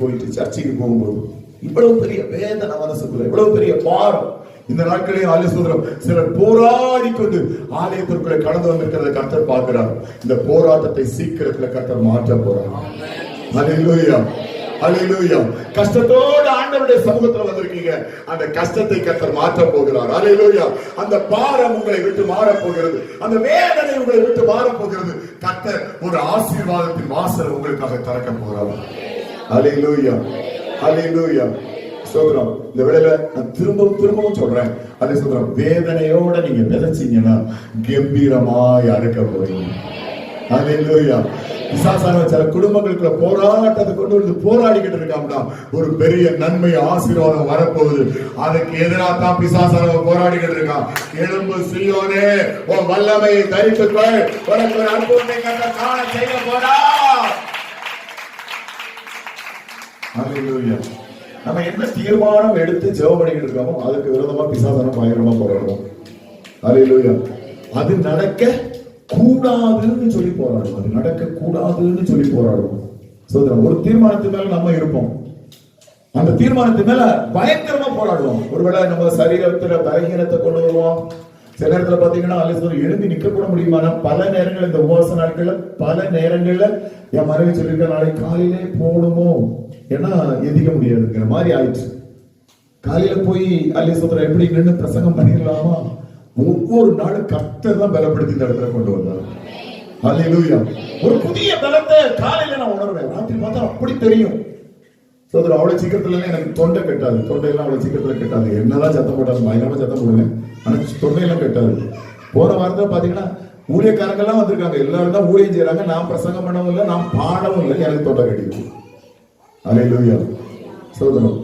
போகும்போது இவ்வளவு பெரிய வேதனை மனசுக்குள்ள, இவ்வளவு பெரிய பாரம். இந்த நாட்களே ஆலய சோதரம் சிலர் போராடி கொண்டு ஆலயத்திற்குள்ள கடந்து வந்திருக்கிறத கர்த்தர் பார்க்கிறார். இந்த போராட்டத்தை சீக்கிரத்துல கர்த்தர் மாற்ற போறார். ஹல்லேலூயா. ஹல்லேலூயா. கஷ்டத்தோடு ஆண்டவருடைய சமூகத்துல வந்திருக்கீங்க, அந்த கஷ்டத்தை கர்த்தர் மாற்ற போகிறார். ஹல்லேலூயா. அந்த பாரம் உங்களை விட்டு மாற போகிறது, அந்த வேதனை உங்களை விட்டு மாற போகிறது. கர்த்தர் ஒரு ஆசீர்வாதத்தின் வாசல் உங்களுக்காக திறக்க போறார். ஹல்லேலூயா. ஹல்லேலூயா. சோதரம் இந்த வேளையில நான் திரும்பவும் சொல்றேன். அதே சோதரம் வேதனையோட நீங்க விதைச்சீங்கன்னா கம்பீரமாய் அறுக்க போறீங்க. ஹல்லேலூயா. பிசாசான சில குடும்பங்களுக்குள்ள போராட்டத்தை கொண்டு வந்து போராடிக்கிட்டு இருக்காங்கன்னா ஒரு பெரிய நன்மை ஆசீர்வாதம் வரப்போகுது. அதுக்கு எதிராக தான் பிசாசான போராடிக்கிட்டு இருக்கான். எழும்பு சீயோனே, உன் வல்லமையை தரித்துக்கொள், உனக்கு ஒரு அற்புதத்தை கர்த்தர் காண செய்ய போறார். ஹல்லேலூயா. நம்ம என்ன தீர்மானம் எடுத்து ஜெபம் பண்ணிக்கிட்டு இருக்கோமோ அதுக்கு விரோதமா பிசாசான பயங்கரமா போராடுவோம். ஹல்லேலூயா. அது நடக்க கூடாதுன்னு சொல்லி போராடுவோம். அது நடக்க கூடாதுன்னு சொல்லி போராடுவோம். சோதரன் ஒரு தீர்மானத்து மேல நம்ம இருப்போம். அந்த தீர்மானத்து மேல பயங்கரமா போராடுவோம். ஒருவேளை நம்ம சரீரத்துல பலகீனத்தை கொண்டு வருவோம். சில நேரத்துல பாத்தீங்கன்னா எழுந்து நிக்க கூட முடியுமா? பல நேரங்கள் இந்த உபவாச நாட்கள்ல பல நேரங்கள்ல என் மனைவி சொல்லியிருக்க நாளைக்கு காலையிலே போகணுமோ, ஏன்னா எதிக்க முடியாதுங்கிற மாதிரி ஆயிடுச்சு. காலையில போய் அல்லேசோதரன் எப்படி நின்று பிரசங்கம் பண்ணிடலாமா? ஒவ்வொரு நாளும் கர்த்தர் தான் பலப்படுத்தி இந்த இடத்துல கொண்டு வந்தார். ஹல்லேலூயா. ஒரு புதிய பலத்தை காலையில நான் உணர்வேன். ராத்திரி பார்த்தா அப்படி தெரியும். சோதரன் அவ்வளவு சீக்கிரத்துல எனக்கு தொண்டை கட்டாது. தொண்டையெல்லாம் அவ்வளவு சீக்கிரத்துல கட்டாது. என்னதான் சத்தம் போட்டாலும் பயங்கரமா சத்தம் போடுவேன். ஆனா தொண்டையெல்லாம் கட்டாது. போன வாரத்துல பாத்தீங்கன்னா ஊழியக்காரங்க எல்லாம் வந்திருக்காங்க. எல்லாரும் தான் ஊழியம் செய்யறாங்க. நான் பிரசங்கம் பண்ணவும் இல்லை, நான் பாடவும் இல்லை. எனக்கு தொண்டை கட்டிடுச்சு. ஹல்லேலூயா. சோதரம்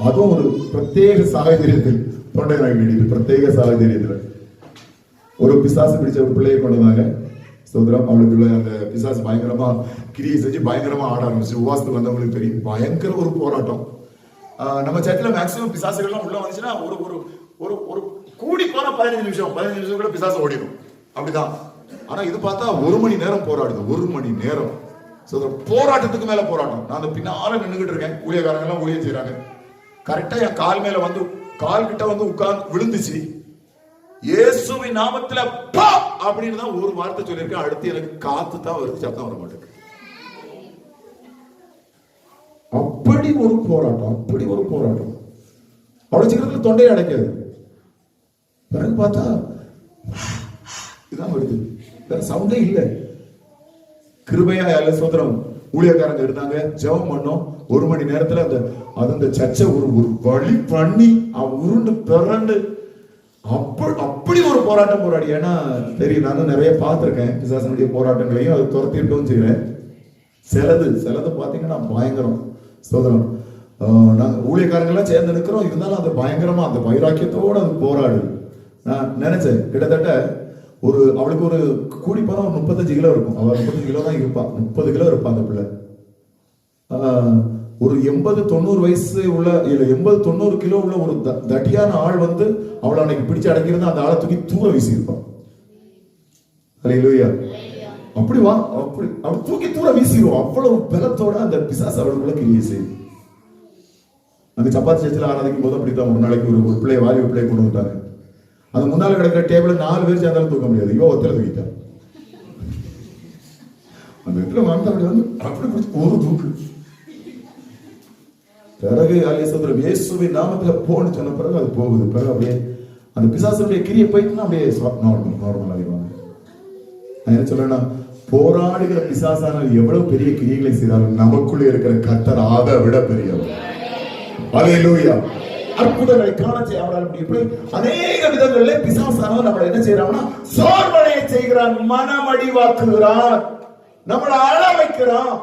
அதுவும் ஒரு பிரத்யேக சாகச்சரியத்தில் தொண்டை கட்டிடுச்சு. பிரத்யேக சாகச்சரியத்துல ஒரு பிசாசு பிடிச்ச ஒரு பிள்ளையை கொண்டு வந்தாங்க. சோதரம் அவளுக்குள்ள அந்த பிசாசு பயங்கரமா கிரியை செஞ்சு பயங்கரமா ஆட ஆரம்பிச்சு. உபவாசத்துக்கு வந்தவங்களுக்கு தெரியும், பயங்கர ஒரு போராட்டம். நம்ம சர்ச்சில் மேக்சிமம் பிசாசுகள்லாம் உள்ள வந்துச்சுன்னா ஒரு ஒரு ஒரு கூடி போன 15 நிமிஷம் கூட பிசாசு ஓடிடும். அப்படிதான். ஆனா இது பார்த்தா 1 மணி நேரம் போராடுது. 1 மணி நேரம். போராட்டத்துக்கு மேல போராட்டம். நான் அந்த பின்னால நின்றுகிட்டு இருக்கேன். ஊழியக்காரங்க எல்லாம் ஊழியம் செய்யறாங்க. கரெக்டா என் கால் மேல வந்து கால் கிட்ட வந்து உட்கார்ந்து விழுந்துச்சு. இயேசுவின் நாமத்துல பா அப்படின்னு தான் ஒரு வார்த்தை சொல்லியிருக்கேன். அடுத்து எனக்கு காத்து தான் வருது, சத்தம் வர மாட்டேங்குது. அப்படி ஒரு போராட்டம், அப்படி ஒரு போராட்டம். அவ்வளவு சீக்கிரத்துல தொண்டையை அடைக்காது. பிறகு பார்த்தா இதுதான் வருது, வேற சவுண்டே இல்லை. கிருபையா அல்ல சோதரம் ஊழியக்காரங்க இருந்தாங்க, ஜெபம் பண்ணோம். 1 மணி நேரத்துல அந்த சர்ச்சை ஒரு வழி பண்ணி உருண்டு பிறண்டு அப்படி ஒரு போராட்டம் போராடி. ஏன்னா தெரியும், நானும் நிறைய பார்த்திருக்கேன் பிசாசனுடைய போராட்டங்களையும், அதை துரத்திருக்கவும் செய்வேன். சிலது பாத்தீங்கன்னா பயங்கரம். சோதரம் நாங்க ஊழியக்காரங்கெல்லாம் சேர்ந்து நிற்கிறோம், இருந்தாலும் அது பயங்கரமா அந்த வைராக்கியத்தோட அது போராடு. நான் நினைச்சேன் கிட்டத்தட்ட அவளுக்கு ஒரு கூடி போனா ஒரு 35 கிலோ இருக்கும். அவள் 35 கிலோ தான் இருப்பா, 30 கிலோ இருப்பா அந்த பிள்ளை. ஒரு 80-90 வயசு உள்ள இல்ல 80-90 கிலோ உள்ள ஒரு தடியான ஆள் வந்து அவளை அன்னைக்கு பிடிச்சு அடங்கியிருந்தா அந்த ஆளை தூக்கி தூர வீசியிருப்பான். அல்லேலூயா. அப்படி தூக்கி தூர வீசிடுவோம். அவ்வளவு பலத்தோட அந்த பிசாசு அவளுக்குள்ள கிரியை செய்யும். அந்த சப்பாத்தி சர்ச்சில் ஆராதிக்கும் போது அப்படித்தான் ஒரு நாளைக்கு ஒரு பிள்ளைய வாரி பிள்ளைய கொண்டு வந்துட்டாங்க. அந்த முன்னால கிடக்கிற டேபிள் 4 பேர் சேர்ந்தாலும் தூக்க முடியாது. இவன் ஒருத்தர தூக்கிட்டான். அந்த இடத்துல அப்படி வந்து அப்படி பிடிச்சி ஒரு தூக்கு. பிறகு ஆலயசோதரம் இயேசுவின் நாமத்துல போன்னு சொன்ன பிறகு அது போகுது. பிறகு அப்படியே அந்த பிசாசுடைய கிரியை போயிட்டுனா அப்படியே நார்மல் ஆகிடுவாங்க. நான் என்ன சொல்றேன்னா, போராடுகிற பிசாசான எவ்வளவு பெரிய கிரியைகளை செய்தாலும் நமக்குள்ளே இருக்கிற கர்த்தர் அதை விட பெரியவர். அல்லேலூயா. அற்புதங்களை காண செய்ய அவரால் முடியும். அநேக விதங்களில் பிசாசானவன் நம்மளை என்ன செய்யறான்னா, சோர்வடைய செய்கிறான், மனமடிவாக்குகிறான், நம்மளை அழ வைக்கிறான்.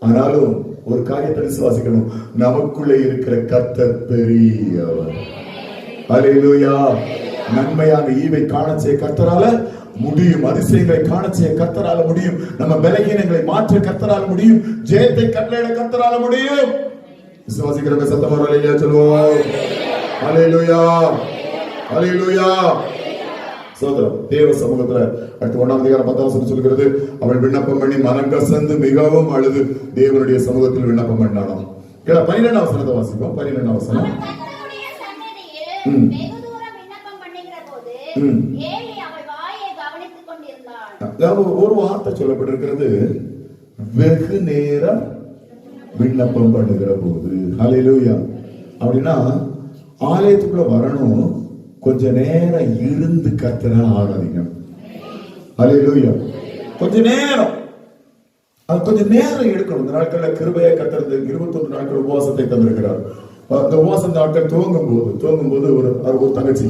ஆனாலும் ஒரு காரியத்தை விசுவாசிக்கணும், நமக்குள்ளே இருக்கிற கர்த்தர் பெரியவர். அல்லேலூயா. நன்மையான ஈவை காண செய்ய கர்த்தரால முடியும். அதிசயங்களை காண செய்ய கர்த்தரால முடியும். நம்ம பலகீனங்களை மாற்ற கர்த்தரால முடியும். ஜெயத்தை கட்டளையிட கர்த்தரால முடியும். விசுவாசிக்கிறவங்க சத்தமா அல்லேலூயா சொல்லுவோம். அல்லேலூயா. அல்லேலூயா. சோதரம் தேவ சமூகத்துல அடுத்து 1ஆம் அதிகாரம் 10ஆம் வசனம் சொல்கிறது, அவள் விண்ணப்பம் பண்ணி மனங்கசந்து மிகவும் அழுது தேவனுடைய சமூகத்தில் விண்ணப்பம் பண்ணானாம். 12ஆம் வசனத்தை வாசிப்போம். 12ஆம் வசனம். ஒரு வார்த்தை சொல்லப்பட்டிருக்கிறது, வெகு நேரம் விண்ணப்பம் பண்ணுகிற போது. ஹல்லேலூயா. அப்படின்னா ஆலயத்துக்குள்ள வரணும், கொஞ்ச நேரம் இருந்து கர்த்தரை ஆராதிக்கணும். ஹல்லேலூயா. கொஞ்ச நேரம், அது கொஞ்ச நேரம் எடுக்கணும். இந்த நாட்கள்ல கிருபையை கர்த்தர் 21 நாட்கள் உபவாசத்தை தந்திருக்கிறார். அந்த உபவாச நாட்கள் துவங்கும் போது ஒரு தங்கச்சி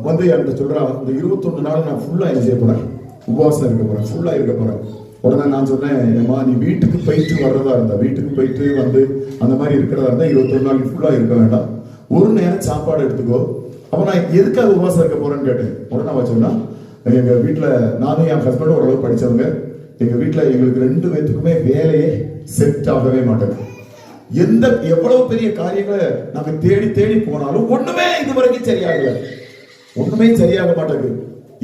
வந்து என்கிட்ட சொல்றா, இந்த 21 நாள் நான் ஃபுல்லா என்ன செய்ய போறேன், உபவாசம் இருக்க போறேன், ஃபுல்லா இருக்க போறேன். உடனே நான் சொன்னேன், ஏமா நீ வீட்டுக்கு போயிட்டு வர்றதா இருந்தா, வீட்டுக்கு போயிட்டு வந்து அந்த மாதிரி இருக்கிறதா இருந்தா 21 நாள் ஃபுல்லா இருக்க வேண்டாம், ஒரு நேரம் சாப்பாடு எடுத்துக்கோ. அப்ப நான் எதுக்காக உபவாசம் இருக்க போறேன்னு கேட்டேன். உடனே அவ சொன்னா, எங்க வீட்டுல நானும் என் ஹஸ்பண்டும் ஓரளவு படிச்சவங்க, எங்க வீட்டுல எங்களுக்கு 2 பேத்துக்குமே வேலையே செட் ஆகவே மாட்டேங்குது. எவ்வளவு பெரிய காரியங்களை நாங்க தேடி தேடி போனாலும் ஒண்ணுமே இதுவரைக்கும் சரியாகல, ஒண்ணுமே சரியாக மாட்டேங்குது.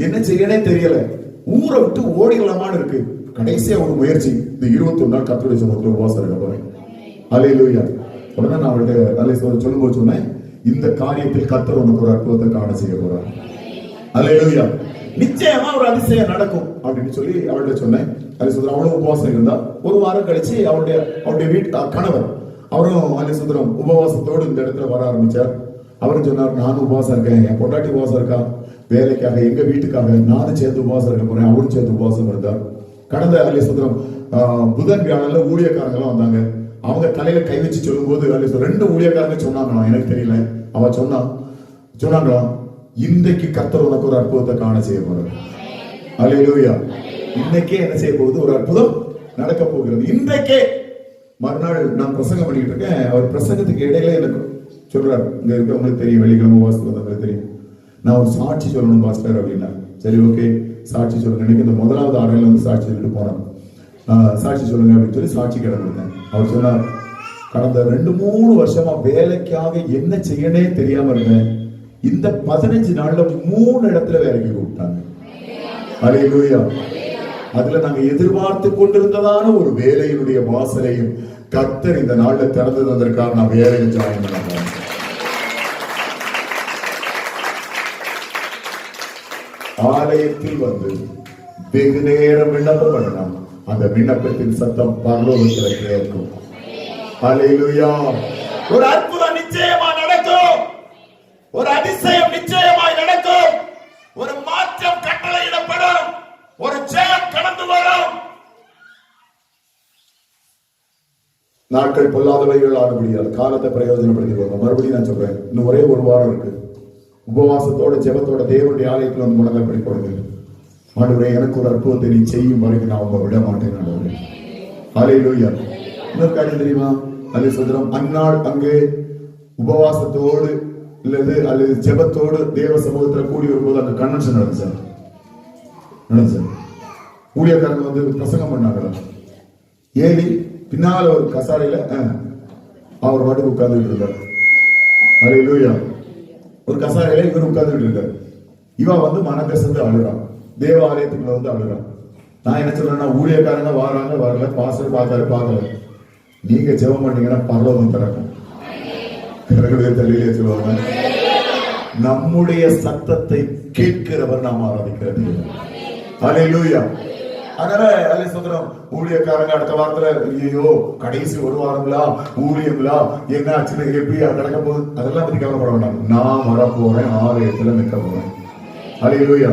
என்ன செய்யனே தெரியல, ஊரை விட்டு ஓடிடலாமான்னு இருக்கு. கடைசியா ஒரு முயற்சி, இந்த 21 நாள் கர்த்தருடைய சமூகத்துல உபவாசம் இருக்க போறேன். அல்லேலூயா. உடனே நான் அவள்கிட்ட சொல்லும் போது சொன்னேன், இந்த காரியத்தில் கர்த்தர் உனக்கு ஒரு அற்புதத்தை காண செய்ய போறார். அல்லேலூயா. நிச்சயமா ஒரு அதிசயம் நடக்கும் அப்படின்னு சொல்லி அவள்கிட்ட சொன்னேன். அவளும் உபவாசம் இருந்தா. ஒரு வாரம் கழிச்சு அவளுடைய வீட்டு கணவர் அவரும் அல்லேலூயா உபவாசத்தோடு இந்த இடத்துல வர ஆரம்பிச்சார். அவரும் சொன்னார், நானும் உபவாசம் இருக்கேன், என் பொண்டாட்டி உபவாசம் இருக்கா, வேலைக்காக எங்க வீட்டுக்காக நானும் சேர்ந்து உபவாசம் இருக்க போறேன். அவரும் சேர்ந்து உபவாசம் இருந்தார். கடந்த அல்லேலூயா புதன் வியாழன்ல ஊழியக்காரங்க எல்லாம் வந்தாங்க. அவங்க தலையில கை வச்சு சொல்லும் போது 2 ஊழியக்காரங்க சொன்னாங்களாம், எனக்கு தெரியல, அவ சொன்னாங்களாம், இன்றைக்கு கர்த்தர் உனக்கு ஒரு அற்புதத்தை காண செய்ய போறார். அல்லேலூயா. இன்னைக்கே என்ன செய்ய போகுது, ஒரு அற்புதம் நடக்க போகிறது. இன்றைக்கே. மறுநாள் நான் பிரசங்கம் பண்ணிட்டு இருக்கேன். அவர் பிரசங்கத்துக்கு இடையில எனக்கு சொல்றாரு, இங்க இருக்கவங்களுக்கு தெரியும், வெள்ளிக்கிழமை வாசல் வந்தவங்களுக்கு தெரியும், நான் ஒரு சாட்சி சொல்லணும் பாஸ்டர் அப்படின்னா. சரி, ஓகே, சாட்சி சொல்லுங்க. எனக்கு இந்த 1வது ஆடையில வந்து சாட்சி சொல்லிட்டு போனேன். சாட்சி சொல்லுங்க அப்படின்னு சொல்லி சாட்சி கிடந்தேன். அவர் சொன்னார், கடந்த 2-3 வருஷமா வேலைக்காக என்ன செய்யனே தெரியாம இருந்தேன், இந்த 15 நாள்ல 3 இடத்துல வேலைக்கு கூப்பிட்டாங்க. அல்லேலூயா. அதுல நாங்க எதிர்பார்த்து கொண்டிருந்ததான ஒரு வேலையினுடைய வாசலையும் கர்த்தர் இந்த நாள்ல திறந்து தந்திருக்கார். நான் வேலையை ஜாயின் பண்ண ஆலயத்தில் வந்து வெகு நேரம் விண்ணப்பம் பண்ணலாம். அந்த விண்ணப்பத்தின் சத்தம் பரலோகத்தில் கேட்கும். அல்லேலூயா. ஒரு அற்புதம் நிச்சயமா நடக்கும், ஒரு அதிசயம் நிச்சயமாய் நடக்கும், ஒரு மாற்றம் கட்டளையிடப்படும், ஒரு ஜெயம் கடந்து வரும். நாட்கள் பொல்லாதவைகள் ஆட முடியாது. காலத்தை பிரயோஜனப்படுத்திக்கோங்க. மறுபடியும் நான் சொல்றேன், இன்னும் ஒரே ஒரு வாரம் இருக்கு. உபவாசத்தோட ஜெபத்தோட தேவனுடைய ஆலயத்தில் வந்து முழங்கால் படி போடுங்க. ஆண்டவரே, எனக்கு ஒரு அற்புதத்தை நீ செய்யும் வரைக்கும் நான் உங்க விட மாட்டேன். ஆண்டவரே. அல்லேலூயா. இன்னொரு காரியம் தெரியுமா, அல்லேலூயா, அந்நாள் அங்கே உபவாசத்தோடு அல்லது ஜெபத்தோடு தேவ சமூகத்தில் கூடி வரும்போது அங்க கன்வென்ஷன் நடந்துச்சு. ஊழியக்காரங்க வந்து பிரசங்கம் பண்ணாங்க. ஏலி பின்னால ஒரு கசாரையில அவர் பாட்டுக்கு உட்கார்ந்துட்டு இருக்காரு. அல்லேலூயா. ஒரு கசாரையில இவர் உட்கார்ந்துட்டு இருக்காரு. இவன் வந்து மனக்கசந்து அழுறான், தேவாலயத்துக்குள்ள வந்து அழுறான். நான் என்ன சொல்றேன்னா, ஊழியக்காரங்க வாராங்க வரல, பாஸ்டர் பார்த்தாரு பார்க்கல, நீங்க ஜெபம் பண்ணீங்கன்னா பரலோகம் திறக்கும். தள்ளிலே சொல்லுவாங்க, நம்முடைய சத்தத்தை கேட்கிறவர் நாம் ஆராதிக்கிறது. அல்லேலூயா. அதனால அல்லே சொல்றோம், ஊழியக்காரங்க அடுத்த வாரத்துல ஐயோ கடைசி ஒரு வாரங்களா ஊழியங்களா என்ன ஆச்சுன்னு எப்படி நடக்க போகுது அதெல்லாம் பத்தி கவலைப்பட வேண்டாம். நான் வரப்போறேன், ஆலயத்துல நிற்க போறேன். அல்லேலூயா.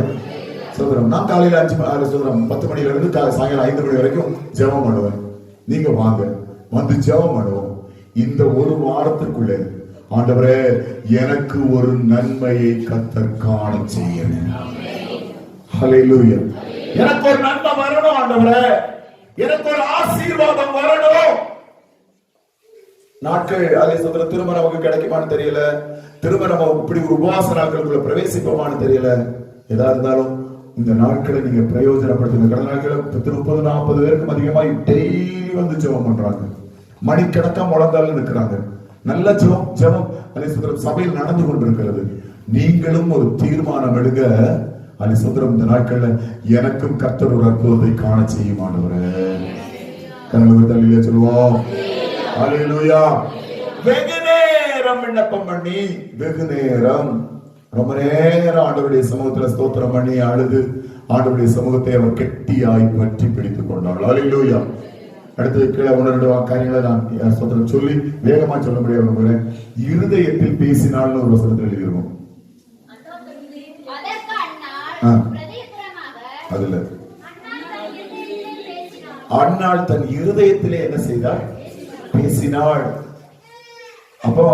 சொல்றோம், நான் காலையில 5 சொல்றோம் 10 மணில இருந்து சாயங்காலம் 5 மணி வரைக்கும் ஜெபம் பண்ணுவேன். நீங்க வாங்க, வந்து ஜெபம் பண்ணுவோம். இந்த ஒரு வாரத்திற்குள்ளே ஆண்டவரே எனக்கு ஒரு நன்மையை கர்த்தர் காண செய்யணும். ஹல்லேலூயா. எனக்கு ஒரு நன்மை வரணும் ஆண்டவரே, எனக்கு ஒரு ஆசீர்வாதம் வரணும். நாட்கள் அதே சொல்ற, திரும்ப நமக்கு கிடைக்குமான்னு தெரியல, திரும்ப நம்ம இப்படி ஒரு உபவாச நாட்களுக்குள்ள பிரவேசிப்போமான்னு தெரியல. எதா இருந்தாலும் இந்த நாட்களை நீங்க பிரயோஜனப்படுத்துங்க. கடந்த நாட்கள் 30-40 பேருக்கும் அதிகமாக டெய்லி வந்து ஜெபம் பண்றாங்க, மணிக்கணக்கா முழங்கால நிற்கிறாங்க. நல்ல ஜெபம் அதே சொல்ற சபையில் நடந்து கொண்டிருக்கிறது. நீங்களும் ஒரு தீர்மானம் எடுங்க. அதே சொல்ற இந்த நாட்கள்ல எனக்கும் கர்த்தர் ஒரு அற்புதத்தை காண செய்யுமானவரே. கண்களை தள்ளிலே சொல்லுவோம். அல்லேலூயா. வெகு நேரம் விண்ணப்பம் பண்ணி, வெகு நேரம் ரொம்ப நேரம் ஆண்டவருடைய சமூகத்துல ஸ்தோத்திரம் பண்ணி அழுது ஆண்டவருடைய சமூகத்தை அவர் கெட்டியாய் பற்றி பிடித்துக் கொண்டாள். அல்லேலூயா. அடுத்து கீழே 1-2 காரியங்களை நான் ஸ்தோத்திரம் சொல்லி வேகமா சொல்ல முடியாது. இருதயத்தில் பேசினாள்னு ஒரு வசனத்தில் எழுதியிருக்கும். அதுல அன்னாள் தன் இருதயத்திலே என்ன செய்தாள்? பேசினாள். அப்போ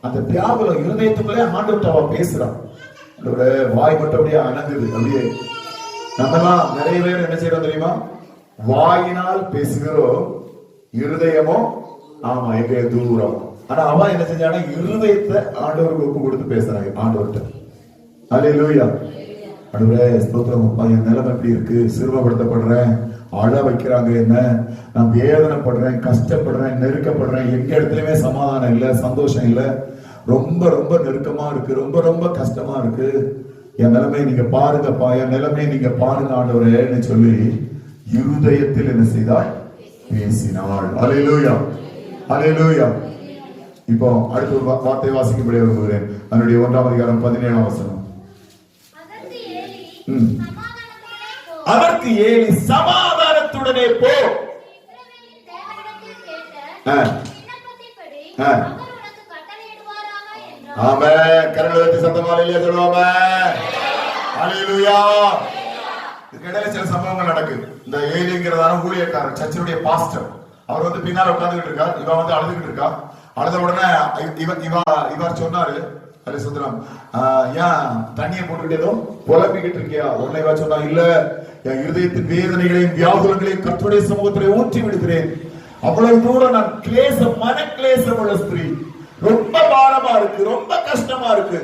அந்த தியாகுல இருதயத்துக்குள்ளே ஆண்டவர்கிட்ட அவ பேசுறான். வாய் மட்டும் அப்படியே அணங்குது. அப்படியே நம்மலாம் நிறைய பேர் என்ன செய்யறோம் தெரியுமா? வாயினால் பேசுகிறோம், இருதயமோ ஆமா எங்க தூரம். ஆனா அவன் என்ன செஞ்சானா இருதயத்தை ஆண்டவருக்கு ஒப்பு கொடுத்து பேசுறாங்க ஆண்டவர்கிட்ட. அல்லேலூயா. ஆண்டவரே ஸ்தோத்திரம் அப்பா, என் நிலைமை எப்படி இருக்கு, சிறுமப்படுத்தப்படுறேன், அழ வைக்கிறாங்க என்ன, நான் வேதனைப்படுறேன், கஷ்டப்படுறேன், நெருக்கப்படுறேன், எங்க இடத்துலயுமே சமாதானம் இல்ல, சந்தோஷம் இல்ல, ரொம்ப ரொம்ப நெருக்கமா இருக்கு, ரொம்ப ரொம்ப கஷ்டமா இருக்கு, என் நிலைமை நீங்க பாருங்கப்பா, என் நிலைமை நீங்க பாருங்க ஆண்டவரேன்னு சொல்லி இருதயத்தில் என்ன செய்தாள்? பேசினாள். அல்லேலூயா. அல்லேலூயா. இப்போ அடுத்த ஒரு வார்த்தை வாசிக்கும்படி விரும்புகிறேன். அதனுடைய 1ஆம் அதிகாரம் 17ஆம் வசனம். அதற்கு ஏலி சமாதானத்துடனே போ. ஆமென். கரங்களை உயர்த்தி சத்தமா அல்லேலூயா சொல்லுவோமே. அல்லேலூயா. இதுக்கிடையில சில சம்பவங்கள் நடக்குது. இந்த ஏலிங்கிறதான ஊழியக்காரர், சர்ச்சினுடைய பாஸ்டர், அவர் வந்து பின்னால உட்கார்ந்துகிட்டு இருக்கார். இவன் வந்து அழுதுகிட்டு இருக்கா. அழுத உடனே இவர் சொன்னாரு, அல்ல சுந்தரம், ஏன் தண்ணியை போட்டுக்கிட்டேதோ புலம்பிக்கிட்டு இருக்கியா? உடனே இவ சொன்னா, இல்ல, என் இருதயத்தின் வேதனைகளையும் வியாகுலங்களையும் கர்த்தருடைய சமூகத்திலே ஊற்றி விடுகிறேன். அவ்வளவு தூரம் நான் மன கிளேசம் உள்ள ஸ்திரீ, ரொம்ப பாரமா இருக்கு, ரொம்ப கஷ்டமா இருக்கு,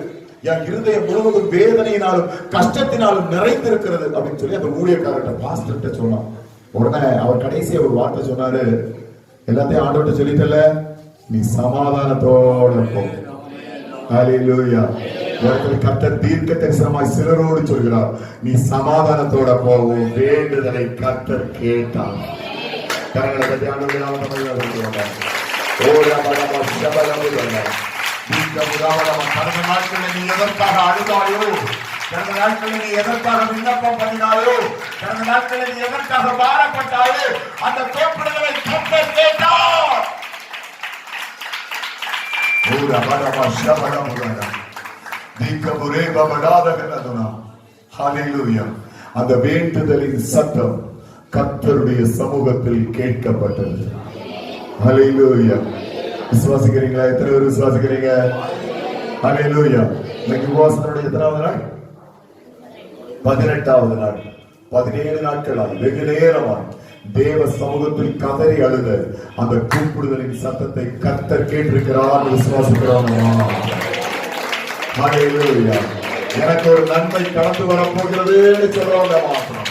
என் இருதயம் முழுவதும் வேதனையினாலும் கஷ்டத்தினாலும் நிறைந்திருக்கிறது அப்படின்னு சொல்லி அந்த ஊழியக்காரர்கிட்ட பாஸ்டர்கிட்ட சொன்னான். உடனே அவர் கடைசியா ஒரு வார்த்தை சொன்னாரு, எல்லாத்தையும் ஆண்டவர்கிட்ட சொல்லிட்டல, நீ சமாதானத்தோட போ. ஹல்லேலூயா. கர்த்தர் தீர்க்க தரிசனமாய் சிலரோடு சொல்கிறார், நீ சமாதானத்தோட போவோம், வேண்டுதலை கர்த்தர் கேட்டார். கரங்களை பற்றி கடந்த நாட்களில் நீ எதற்காக அழுதாயோ, கடந்த நாட்களில் நீ எதற்காக விண்ணப்பம் பண்ணினாயோ, கடந்த நாட்களில் நீ எதற்காக பாரப்பட்டாயோ, அந்த கூப்பிடுதலை கர்த்தர் கேட்டார். அந்த வேண்டுதலின் சத்தம் கர்த்தருடைய சமூகத்தில் கேட்கப்பட்டது. ஹல்லேலூயா. விசுவாசிக்கிறீங்களா? எத்தனை பேர் விசுவாசிக்கிறீங்க? ஹல்லேலூயா. இன்னைக்கு உபவாசத்தினுடைய எத்தனாவது நாள்? 18வது நாள். 17 நாட்களாய் வெகு நேரமாய் தேவ சமூகத்தில் கதறி அழுத அந்த கூப்பிடுதலின் சத்தத்தை கர்த்தர் கேட்டிருக்கிறார். விசுவாசிக்கிறோம். ஹல்லேலூயா. எனக்கு ஒரு நன்மை கடந்து வரப்போகிறது சொல்றவங்க மாத்திரம்.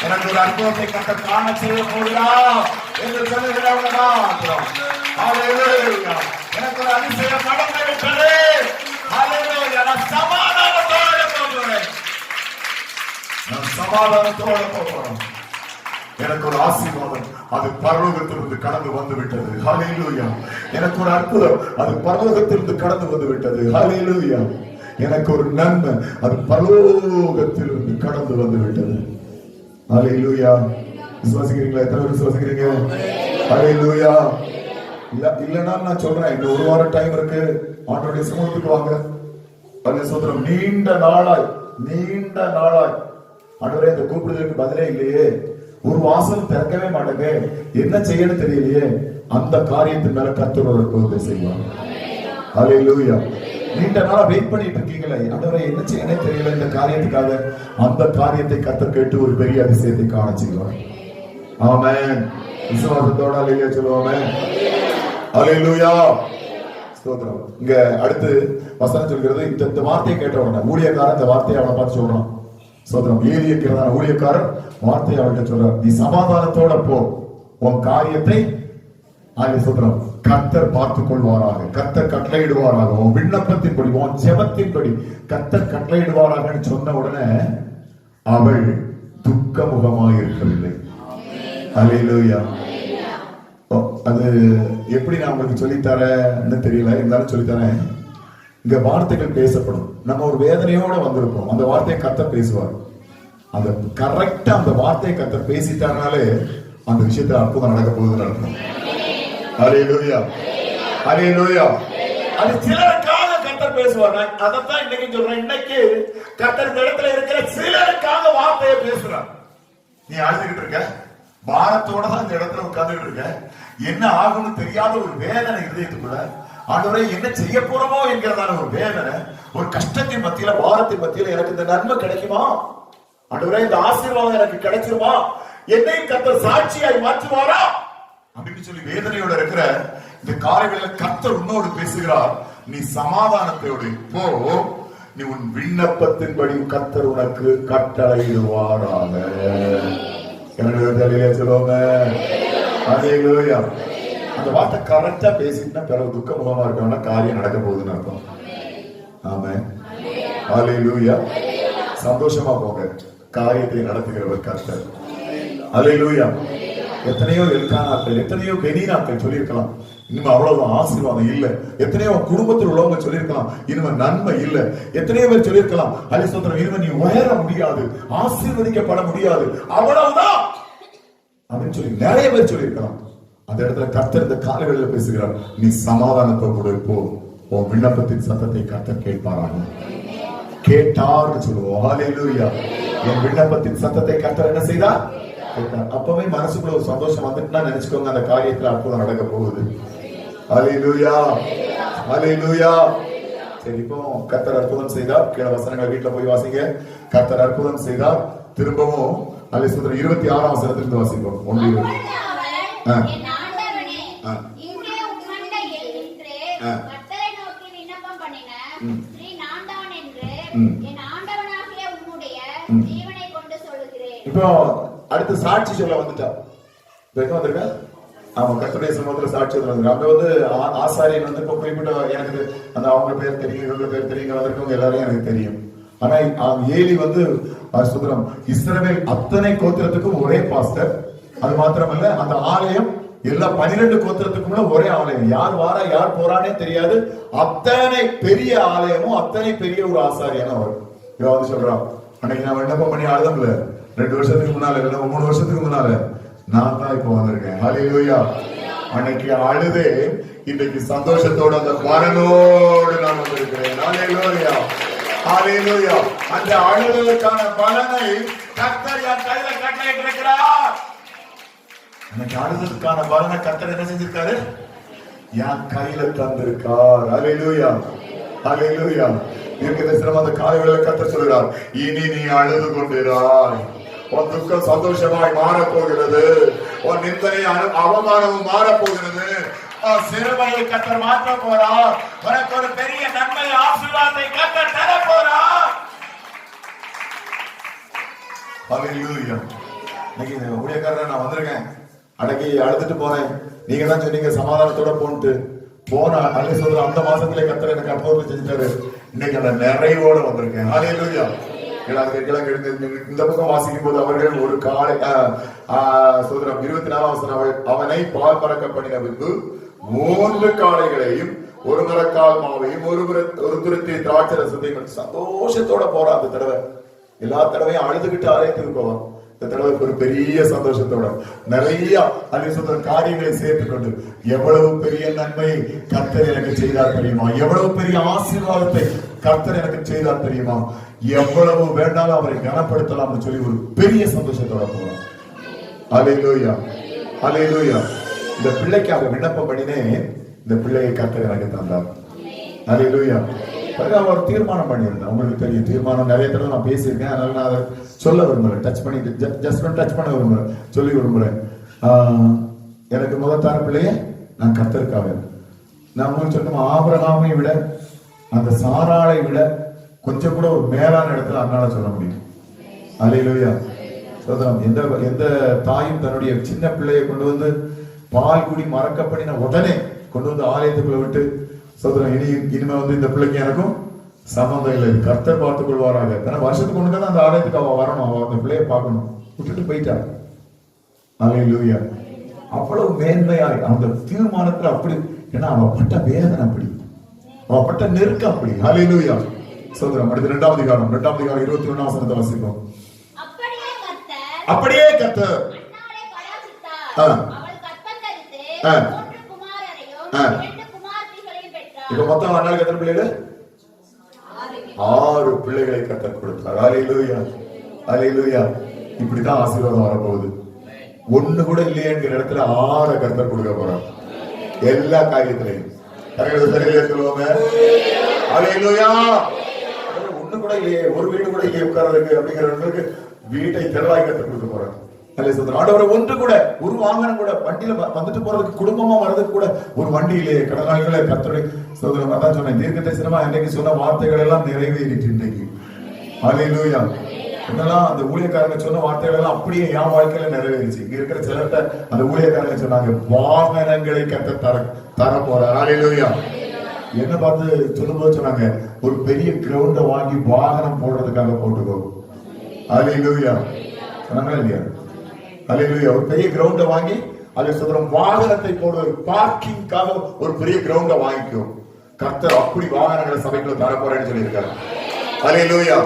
எனக்கு ஒரு அற்புதத்தை கர்த்தர் காண செய்ய போகிறார் என்று சொல்லுகிறவங்க மாத்திரம். ஹalleluya. எனக்கு ஒரு அதிசயம் நடந்து விட்டது. ஹalleluya. நான் சமாதானத்தோட போகிறேன். நான் சமாதானத்தோட போகிறேன். எனக்கு ஒரு ஆசீர்வாதம் அது பரலோகத்திலிருந்து கடந்து வந்து விட்டது. ஹalleluya. எனக்கு ஒரு அற்புதம் அது பரலோகத்திலிருந்து கடந்து வந்து விட்டது. ஹalleluya. எனக்கு ஒரு நன்மை அது பரலோகத்திலிருந்து கடந்து வந்து விட்டது. ஹalleluya. விசுவாசிக்கிறீங்களா? எத்தனை பேர் விசுவாசிக்கிறீங்க? ஹalleluya. இல்லன்னா நான் சொல்றேன், இந்த ஒரு வாரம் டைம் இருக்கு. ஆண்டவருடைய சமூகத்துக்கு வாங்க. சொல்றேன், நீண்ட நாளாய் ஆண்டவரே இந்த கூப்பிடுதலுக்கு பதிலே இல்லையே, ஒரு வாசல் திறக்கவே மாட்டேங்க, என்ன செய்யணும் தெரியலையே, அந்த காரியத்தின் மேல கர்த்தர் ஒரு அற்புதத்தை செய்வார். ஹalleluya. நீண்ட நாளா வெயிட் பண்ணிட்டு இருக்கீங்களே, ஆண்டவரே என்ன செய்யணும் தெரியல இந்த காரியத்துக்காக, அந்த காரியத்தை கர்த்தர் கேட்டு ஒரு பெரிய அதிசயத்தை காண செய்வார். ஆமென். விசுவாசத்தோட ஹalleluya சொல்லுவோமே. ஹalleluya. ஸ்தோத்திரம். இங்க அடுத்து வசனம் சொல்கிறது, இந்த வார்த்தையை கேட்ட உடனே ஊழியக்காரன் இந்த வார்த்தையை அவனை பார்த்து சொல்றான். ஸ்தோத்திரம். ஏலியக்கிறதான ஊழியக்காரர் வார்த்தையை அவன்கிட்ட சொல்றார், நீ சமாதானத்தோட போ, உன் காரியத்தை ஸ்தோத்திரம் கர்த்தர் பார்த்துக் கொள்வாராக, கர்த்தர் கட்டளையிடுவாராக, உன் விண்ணப்பத்தின்படி உன் ஜெபத்தின்படி கர்த்தர் கட்டளையிடுவாராக சொன்ன உடனே அவள் துக்க முகமாக இருக்கவில்லை. ஹalleluya. அது எப்படி நான் உங்களுக்கு சொல்லித்தரேன்னு தெரியல, இருந்தாலும் சொல்லித்தரேன். இங்க வார்த்தைகள் பேசப்படும். நம்ம ஒரு வேதனையோட வந்திருப்போம், அந்த வார்த்தையை கர்த்தர் பேசுவார். அந்த கரெக்டா அந்த வார்த்தையை கர்த்தர் பேசிட்டாருனாலே அந்த விஷயத்துல அற்புதம் நடக்க போகுதுன்னு அர்த்தம். ஹalleluya. ஹalleluya. அது சிலருக்காக கர்த்தர் பேசுவார். அதைத்தான் இன்னைக்கு சொல்றேன். இன்னைக்கு கர்த்தர் இந்த இடத்துல இருக்கிற சிலருக்காக வார்த்தையை பேசுறார். நீ அழுதுகிட்டு இருக்க, பாரத்தோட தான் இந்த இடத்துல உட்கார்ந்துட்டு இருக்க, என்ன ஆகும்னு தெரியாத ஒரு வேதனை இதயத்துக்குள்ள, ஆண்டவரே என்ன செய்ய போறோமோ என்கிறதான ஒரு வேதனை, ஒரு கஷ்டத்தின் மத்தியில, பாரத்தின் மத்தியில எனக்கு இந்த நன்மை கிடைக்குமா, ஆண்டவரே இந்த ஆசீர்வாதம் எனக்கு கிடைச்சிருமா, என்னையும் கர்த்தர் சாட்சியாய் மாற்றுவாரா அப்படின்னு சொல்லி வேதனையோட இருக்கிற இந்த காலைகளில் கர்த்தர் உன்னோடு பேசுகிறார். நீ சமாதானத்தோடு போ, நீ உன் விண்ணப்பத்தின்படி கர்த்தர் உனக்கு கட்டளையிடுவாராக. சொல்லுவாங்க. அந்த வார்த்தை கரெக்டா பேசிட்டுனா பிறகு துக்க முகமா இருக்கவனா காரியம் நடக்க போகுதுன்னு அர்த்தம். ஆமென். ஹalleluya. சந்தோஷமா போங்க, காரியத்தை நடத்துகிறவர் கர்த்தர். ஹalleluya. எத்தனையோ எல்கானாக்கள், எத்தனையோ பெனினாக்கள் சொல்லியிருக்கலாம், இனிமே அவ்வளவு ஆசீர்வாதம் இல்ல. எத்தனையோ குடும்பத்தில் உள்ளவங்க சொல்லியிருக்கலாம், இனிமே நன்மை இல்ல. எத்தனையோ பேர் சொல்லியிருக்கலாம், ஹalleluya, இனிமே நீ உயர முடியாது, ஆசீர்வதிக்கப்பட முடியாது, அவ்வளவுதான் அப்படின்னு சொல்லி நிறைய பேர் சொல்லியிருக்கலாம். அந்த இடத்துல கர்த்தர் இந்த காலைகளில் பேசுகிறார், நீ சமாதானத்தோடு போ, உன் விண்ணப்பத்தின் சத்தத்தை கர்த்தர் கேட்பாராக. கேட்டார்னு சொல்லுவோம். ஹalleluya. என் விண்ணப்பத்தின் சத்தத்தை கர்த்தர் என்ன செய்தார்? கேட்டார். அப்பவே மனசுக்குள்ள ஒரு சந்தோஷம் வந்துட்டுனா நினைச்சுக்கோங்க, அந்த காரியத்துல அற்புதம் நடக்க போகுது. ஹalleluya. ஹalleluya. சரி, இப்போ கர்த்தர் அற்புதம் செய்தார். கீழ வசனங்களை வீட்டுல போய் வாசிங்க. கர்த்தர் அற்புதம் செய்தார். திரும்பவும் ஹalleluya 26ஆம் வசனத்திலிருந்து வாசிப்போம். 1 இப்போ அடுத்து சாட்சி சொல்ல வந்துட்டா. வந்திருக்க ஆமா, கர்த்தருடைய சமூகத்துல சாட்சி வந்து அங்க வந்து ஆசாரியன் வந்து இப்ப குறிப்பிட்ட எனக்கு அந்த அவங்க பேர் தெரியும், இவங்க பேர் தெரியும், வந்திருக்கவங்க எல்லாரையும் எனக்கு தெரியும். ஆனா ஏலி வந்து சுதரம் இஸ்ரவேல் அத்தனை கோத்திரத்துக்கும் ஒரே பாஸ்டர். அது மாத்திரமல்ல, அந்த ஆலயம் எல்லா 12 கோத்திரத்துக்கும் ஒரே ஆலயம். யார் வாரா யார் போறானே தெரியாது. அத்தனை பெரிய ஆலயமும் அத்தனை பெரிய ஒரு ஆசாரியனும் அவர். இவன் வந்து சொல்றான், அன்னைக்கு நான் விண்ணப்பம் பண்ணி ஆளுதம்ல 2 வருஷத்துக்கு முன்னால, 3 வருஷத்துக்கு முன்னால நான் தான் இப்ப வந்திருக்கேன். ஹalleluya. அன்னைக்கு அழுதே இன்னைக்கு சந்தோஷத்தோட அந்த பலனோடு நான் வந்திருக்கிறேன். ஹalleluya. ஹalleluya. அந்த அழுதலுக்கான பலனை கர்த்தர் என் கையில கட்டளையிட்டு இருக்கிறார். அன்னைக்கு அழுதலுக்கான பலனை கர்த்தர் என்ன செஞ்சிருக்காரு? என் கையில தந்திருக்கார். ஹalleluya. ஹalleluya. தீர்க்கதரிசனம் அந்த காலைவேளையில கர்த்தர் சொல்கிறார், இனி நீ அழுது கொண்டிராய், உன் துக்கம் சந்தோஷமாய் மாறப்போகிறது, உன் நிந்தனை அவமானமும் மாறப்போகிறது, சிறுமையை கர்த்தர் மாற்ற போறார், உனக்கு ஒரு பெரிய நன்மை ஆசீர்வாதத்தை கர்த்தர் தர போறார். ஹalleluya. இன்னைக்கு ஊழியக்காரர் நான் வந்திருக்கேன், அன்னைக்கு அழுதுட்டு போனேன், நீங்க தான் சொன்னீங்க சமாதானத்தோட போன்ட்டு போன அல்ல சொல்ற அந்த மாசத்துல கர்த்தர் எனக்கு அற்புதம் செஞ்சுட்டாரு. இன்னைக்கு அந்த நிறைவோட வந்திருக்கேன். ஹல்லேலூயா. இந்த பக்கம் வாசிக்கும் போது அவர்கள் ஒரு காலை சொல்றோம் 24 வசனம், அவனை பால் பறக்க பண்ணின பின்பு 3 காளைகளையும் 1 மரக்கால் மாவையும் ஒரு துருத்தி திராட்சை ரசத்தையும் சந்தோஷத்தோட போறான். அந்த தடவை எல்லா தடவையும் அழுதுகிட்டு ஆலயத்துக்கு போவான். இந்த தடவை ஒரு பெரிய சந்தோஷத்தோட நிறைய அல்ல காரியங்களை சேர்த்துக்கொண்டு எவ்வளவு பெரிய நன்மை கர்த்தர் எனக்கு செய்தார் தெரியுமா, எவ்வளவு பெரிய ஆசீர்வாதத்தை கர்த்தர் எனக்கு செய்தார் தெரியுமா, எவ்வளவு வேண்டாலும் அவரை கனப்படுத்தலாம்னு சொல்லி ஒரு பெரிய சந்தோஷத்தோட போறான். அல்லேலூயா, அல்லேலூயா. இந்த பிள்ளைக்காக விண்ணப்பம் பண்ணினே இந்த பிள்ளையை கர்த்தர் எனக்கு தந்தார். அல்லேலூயா. ஒரு தீர்மானம் பண்ணியிருந்தேன். உங்களுக்கு தெரியும் தீர்மானம் நிறைய தடவை நான் பேசியிருக்கேன், அதனால நான் அதை சொல்ல விரும்புறேன், டச் பண்ணி ஜஸ்ட் டச் பண்ண விரும்புறேன், சொல்லி விரும்புறேன். எனக்கு முதத்தான பிள்ளைய நான் கர்த்தருக்காக நான் உங்களுக்கு சொன்ன ஆபிரகாமை விட அந்த சாராளை விட கொஞ்சம் கூட ஒரு மேலான இடத்துல அண்ணால சொல்ல முடியும். அல்லேலூயா. எந்த எந்த தாயும் தன்னுடைய சின்ன பிள்ளையை கொண்டு வந்து பால் குடி மறக்கப்படின உடனே கொண்டு வந்து ஆலயத்துக்குள்ள விட்டு சொல்றேன், இனிமே வந்து இந்த பிள்ளைக்கு எனக்கும் சம்பந்தம் இல்லை, கர்த்தர் பார்த்துக் கொள்வாராக. ஏன்னா வருஷத்துக்கு ஒண்ணுதான் அந்த ஆலயத்துக்கு அவ வரணும், அவ அந்த பிள்ளைய பார்க்கணும், விட்டுட்டு போயிட்டார். அல்லேலூயா. அவ்வளவு மேன்மையாய் அந்த தீர்மானத்துல அப்படி, ஏன்னா அவ பட்ட வேதனை அப்படி, அவ பட்ட நெருக்கம் அப்படி. அல்லேலூயா. சொல்றேன். அடுத்து 2ஆம் அதிகாரம் 21 வசனத்தை வாசிப்போம். அப்படியே கர்த்தர் இப்ப மொத்தம் அண்ணாளுக்கு எத்தனை பிள்ளைகள்? 6 பிள்ளைகளை கர்த்தர் கொடுத்தார். அல்லேலூயா, அல்லேலூயா. இப்படிதான் ஆசீர்வாதம் வரப்போகுது. ஒண்ணு கூட இல்லையேங்கிற இடத்துல 6 கர்த்தர் கொடுக்க போறார் எல்லா காரியத்திலையும். சொல்லுவாங்க அல்லேலூயா. ஒண்ணு கூட இல்லையே, ஒரு வீடு கூட இல்லையே உட்கார்றதுக்கு அப்படிங்கிறவங்களுக்கு வீட்டை திரளாய் கர்த்தர் கொடுக்க போறார். ஆண்டவரை ஒன்று கூட ஒரு வாகனம் கூட வண்டியில வந்துட்டு போறதுக்கு குடும்பமா வர்றதுக்கு கூட ஒரு வண்டியிலே கடனாளிகளே கர்த்தருடைய சோதரம். அதான் சொன்னேன், தீர்க்க தரிசனமா இன்னைக்கு சொன்ன வார்த்தைகள் எல்லாம் நிறைவேறிட்டு இன்னைக்கு. அல்லேலூயா. என்னெல்லாம் அந்த ஊழியக்காரங்க சொன்ன வார்த்தைகள் எல்லாம் அப்படியே என் வாழ்க்கையில நிறைவேறிச்சு. இங்க இருக்கிற சிலர்கிட்ட அந்த ஊழியக்காரங்க சொன்னாங்க, வாகனங்களை கர்த்தர் தர போறார். அல்லேலூயா. என்ன பார்த்து சொல்லும்போது சொன்னாங்க, ஒரு பெரிய கிரவுண்ட வாங்கி வாகனம் போடுறதுக்காக போட்டுக்கோ. அல்லேலூயா. சொன்னாங்களா இல்லையா? அல்லேலூயா. ஒரு பெரிய கிரவுண்ட வாங்கி அதை சொல்றோம், வாகனத்தை போடுவது பார்க்கிங்காக ஒரு பெரிய கிரவுண்ட வாங்கிக்கும். கர்த்தர் அப்படி வாகனங்களை சபைக்குள்ள தர போறேன்னு சொல்லியிருக்காரு. அல்லேலூயா.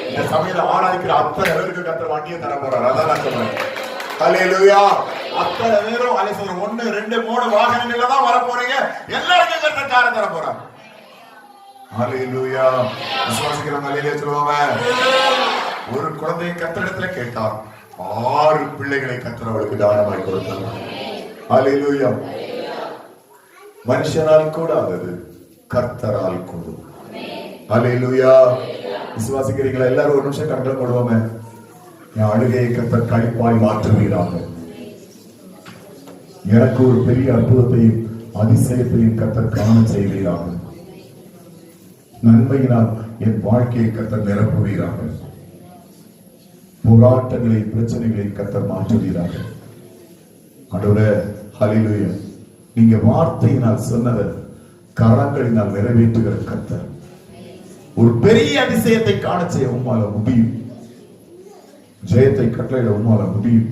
இந்த சபையில ஆராதிக்கிற அத்தனை பேருக்கு கர்த்தர் வண்டியை தர போறாரு. அதான் நான் சொல்றேன். அல்லேலூயா. அத்தனை பேரும் அல்ல சொல்றோம் 1 2 3 வாகனங்கள்ல தான் வர போறீங்க. எல்லாருக்கும் கர்த்தர் காரை தர போறார். அல்லேலூயா. விசுவாசிக்கிறவங்க அல்லேலூயா சொல்லுவாங்க. ஒரு குழந்தையை கர்த்தரிடத்துல கேட்டார், 6 பிள்ளைகளை கர்த்தர் அவளுக்கு தானமாய் கொடுத்தார். அல்லேலூயா. மனுஷனால் கூடாதது கர்த்தரால் கூடும். அல்லேலூயா. விசுவாசிக்கிறீங்களா? எல்லாரும் ஒரு நிமிஷம் கண்களை போடுவோமே. என் அழுகையை கர்த்தர் களிப்பாய் மாற்றுவீராக. எனக்கு ஒரு பெரிய அற்புதத்தையும் அதிசயத்தையும் கர்த்தர் காண செய்வீராக. நன்மையினால் என் வாழ்க்கையை கர்த்தர் நிரப்புவீராக. போராட்டங்களை பிரச்சனைகளை கர்த்தர் மாற்றுவீராக. ஆண்டவரே, ஹல்லேலூயா. நீங்க வார்த்தையினால் சொன்னதை கரங்களினால் நிறைவேற்றுகிற கர்த்தர். ஒரு பெரிய அதிசயத்தை காண செய்ய உம்மால முடியும். ஜெயத்தை கட்டளையிட உம்மால முடியும்.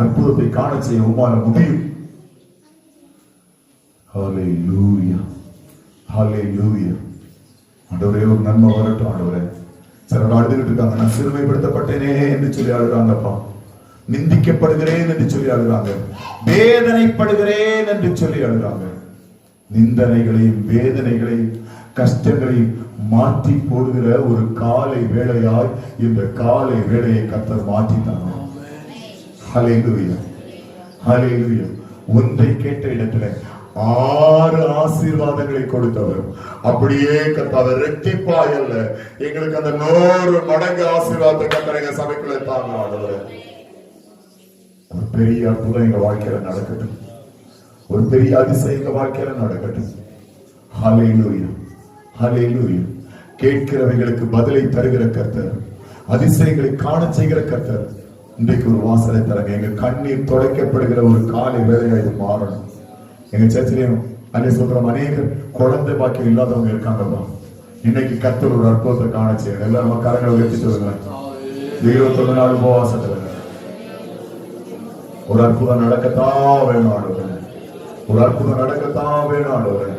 அற்புதத்தை காண செய்ய உம்மால முடியும். ஹல்லேலூயா, ஹல்லேலூயா. ஆண்டவரே, ஒரு நன்மை வரட்டும். ஆண்டவரே, சிலர் அழுதுகிட்டு இருக்காங்க, நான் சிறுமைப்படுத்தப்பட்டேனே என்று சொல்லி அழுகிறாங்கப்பா. நிந்திக்கப்படுகிறேன் என்று சொல்லி அழுகிறாங்க. வேதனைப்படுகிறேன் என்று சொல்லி அழுகிறாங்க. நிந்தனைகளையும் வேதனைகளையும் கஷ்டங்களையும் மாற்றி போடுகிற ஒரு காலை வேளையாய் இந்த காலை வேளையை கர்த்தர் மாற்றித்தாங்க. ஹல்லேலூயா, ஹல்லேலூயா. ஒன்றை கேட்ட இடத்துல 6 ஆசீர்வாதங்களை கொடுத்தவர். அப்படியே கர்த்தர் இரட்டிப்பாய் அல்ல, எங்களுக்கு அந்த 100 மடங்கு ஆசீர்வாதத்தை கர்த்தர் எங்க சபைக்குள்ள தாங்க. ஆண்டவரே, ஒரு பெரிய அற்புதம் எங்க வாழ்க்கையில நடக்கட்டும். ஒரு பெரிய அதிசயம் எங்க வாழ்க்கையில நடக்கட்டும். ஹல்லேலூயா, ஹல்லேலூயா. கேட்கிறவைகளுக்கு பதிலை தருகிற கர்த்தர், அதிசயங்களை காண செய்கிற கர்த்தர். இன்றைக்கு ஒரு வாசலை தரங்க. எங்க கண்ணீர் துடைக்கப்படுகிற ஒரு காலை வேலையா இது மாறணும். எங்க சர்ச்சிலையும் அதே சொல்றோம், அநேகர் குழந்தை பாக்கியம் இல்லாதவங்க இருக்காங்கப்பா. இன்னைக்கு கர்த்தர் ஒரு அற்புதத்தை காண செய்யணும். எல்லாரும் நம்ம கரங்களை உயர்த்தி சொல்லுங்க. 21 நாள் உபவாசத்துல ஒரு அற்புதம் நடக்கத்தான் வேணும் ஆண்டவரே. ஒரு அற்புதம் நடக்கத்தான் வேணும் ஆண்டவரே.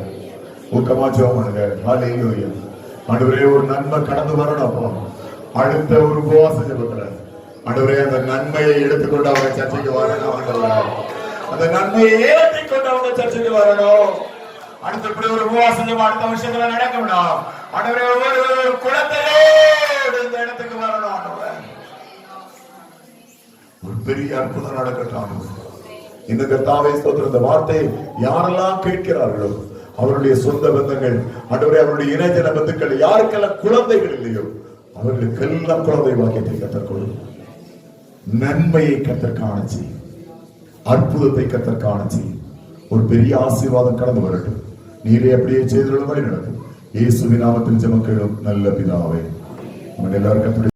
ஊக்கமா ஜெபம் பண்ணுங்க. ஹல்லேலூயா. ஆண்டவரே, ஒரு நன்மை கடந்து வரணும் அப்பா. அடுத்த ஒரு உபவாச ஜெபத்துல ஆண்டவரே, அந்த நன்மையை எடுத்துக்கொண்டு அவங்க சர்ச்சைக்கு வரணும் ஆண்டவரே. அந்த நன்மையை ஏற்றிக்கொண்டு அவங்க சர்ச்சைக்கு வரணும். அடுத்த இப்படி ஒரு உபவாச ஜெபம் அடுத்த வருஷத்துல நடக்கும்னா ஆண்டவரே, ஒரு குழந்தையே இந்த இடத்துக்கு வரணும் ஆண்டவரே. ஒரு பெரிய அற்புதம் நடக்கட்டும். இந்த கர்த்தாவே ஸ்தோத்திரம். இந்த வார்த்தை யாரெல்லாம் கேட்கிறார்களோ அவருடைய சொந்த பந்தங்கள் ஆண்டவரே, அவருடைய இணையஜன பந்துக்கள், யாருக்கெல்லாம் குழந்தைகள் இல்லையோ அவர்களுக்கெல்லாம் குழந்தை வாக்கியத்தை கர்த்தர் கொடு. நன்மையை கர்த்தர் காண செய். அற்புதத்தை கர்த்தர் காண செய். ஒரு பெரிய ஆசீர்வாதம் கடந்து வரட்டும். நீரே அப்படியே செய்துள்ள மாதிரி நடக்கும். இயேசுவின் நாமத்தில் ஜெபம் கேளும் நல்ல பிதாவே. நம்ம எல்லாரும் கர்த்தருடைய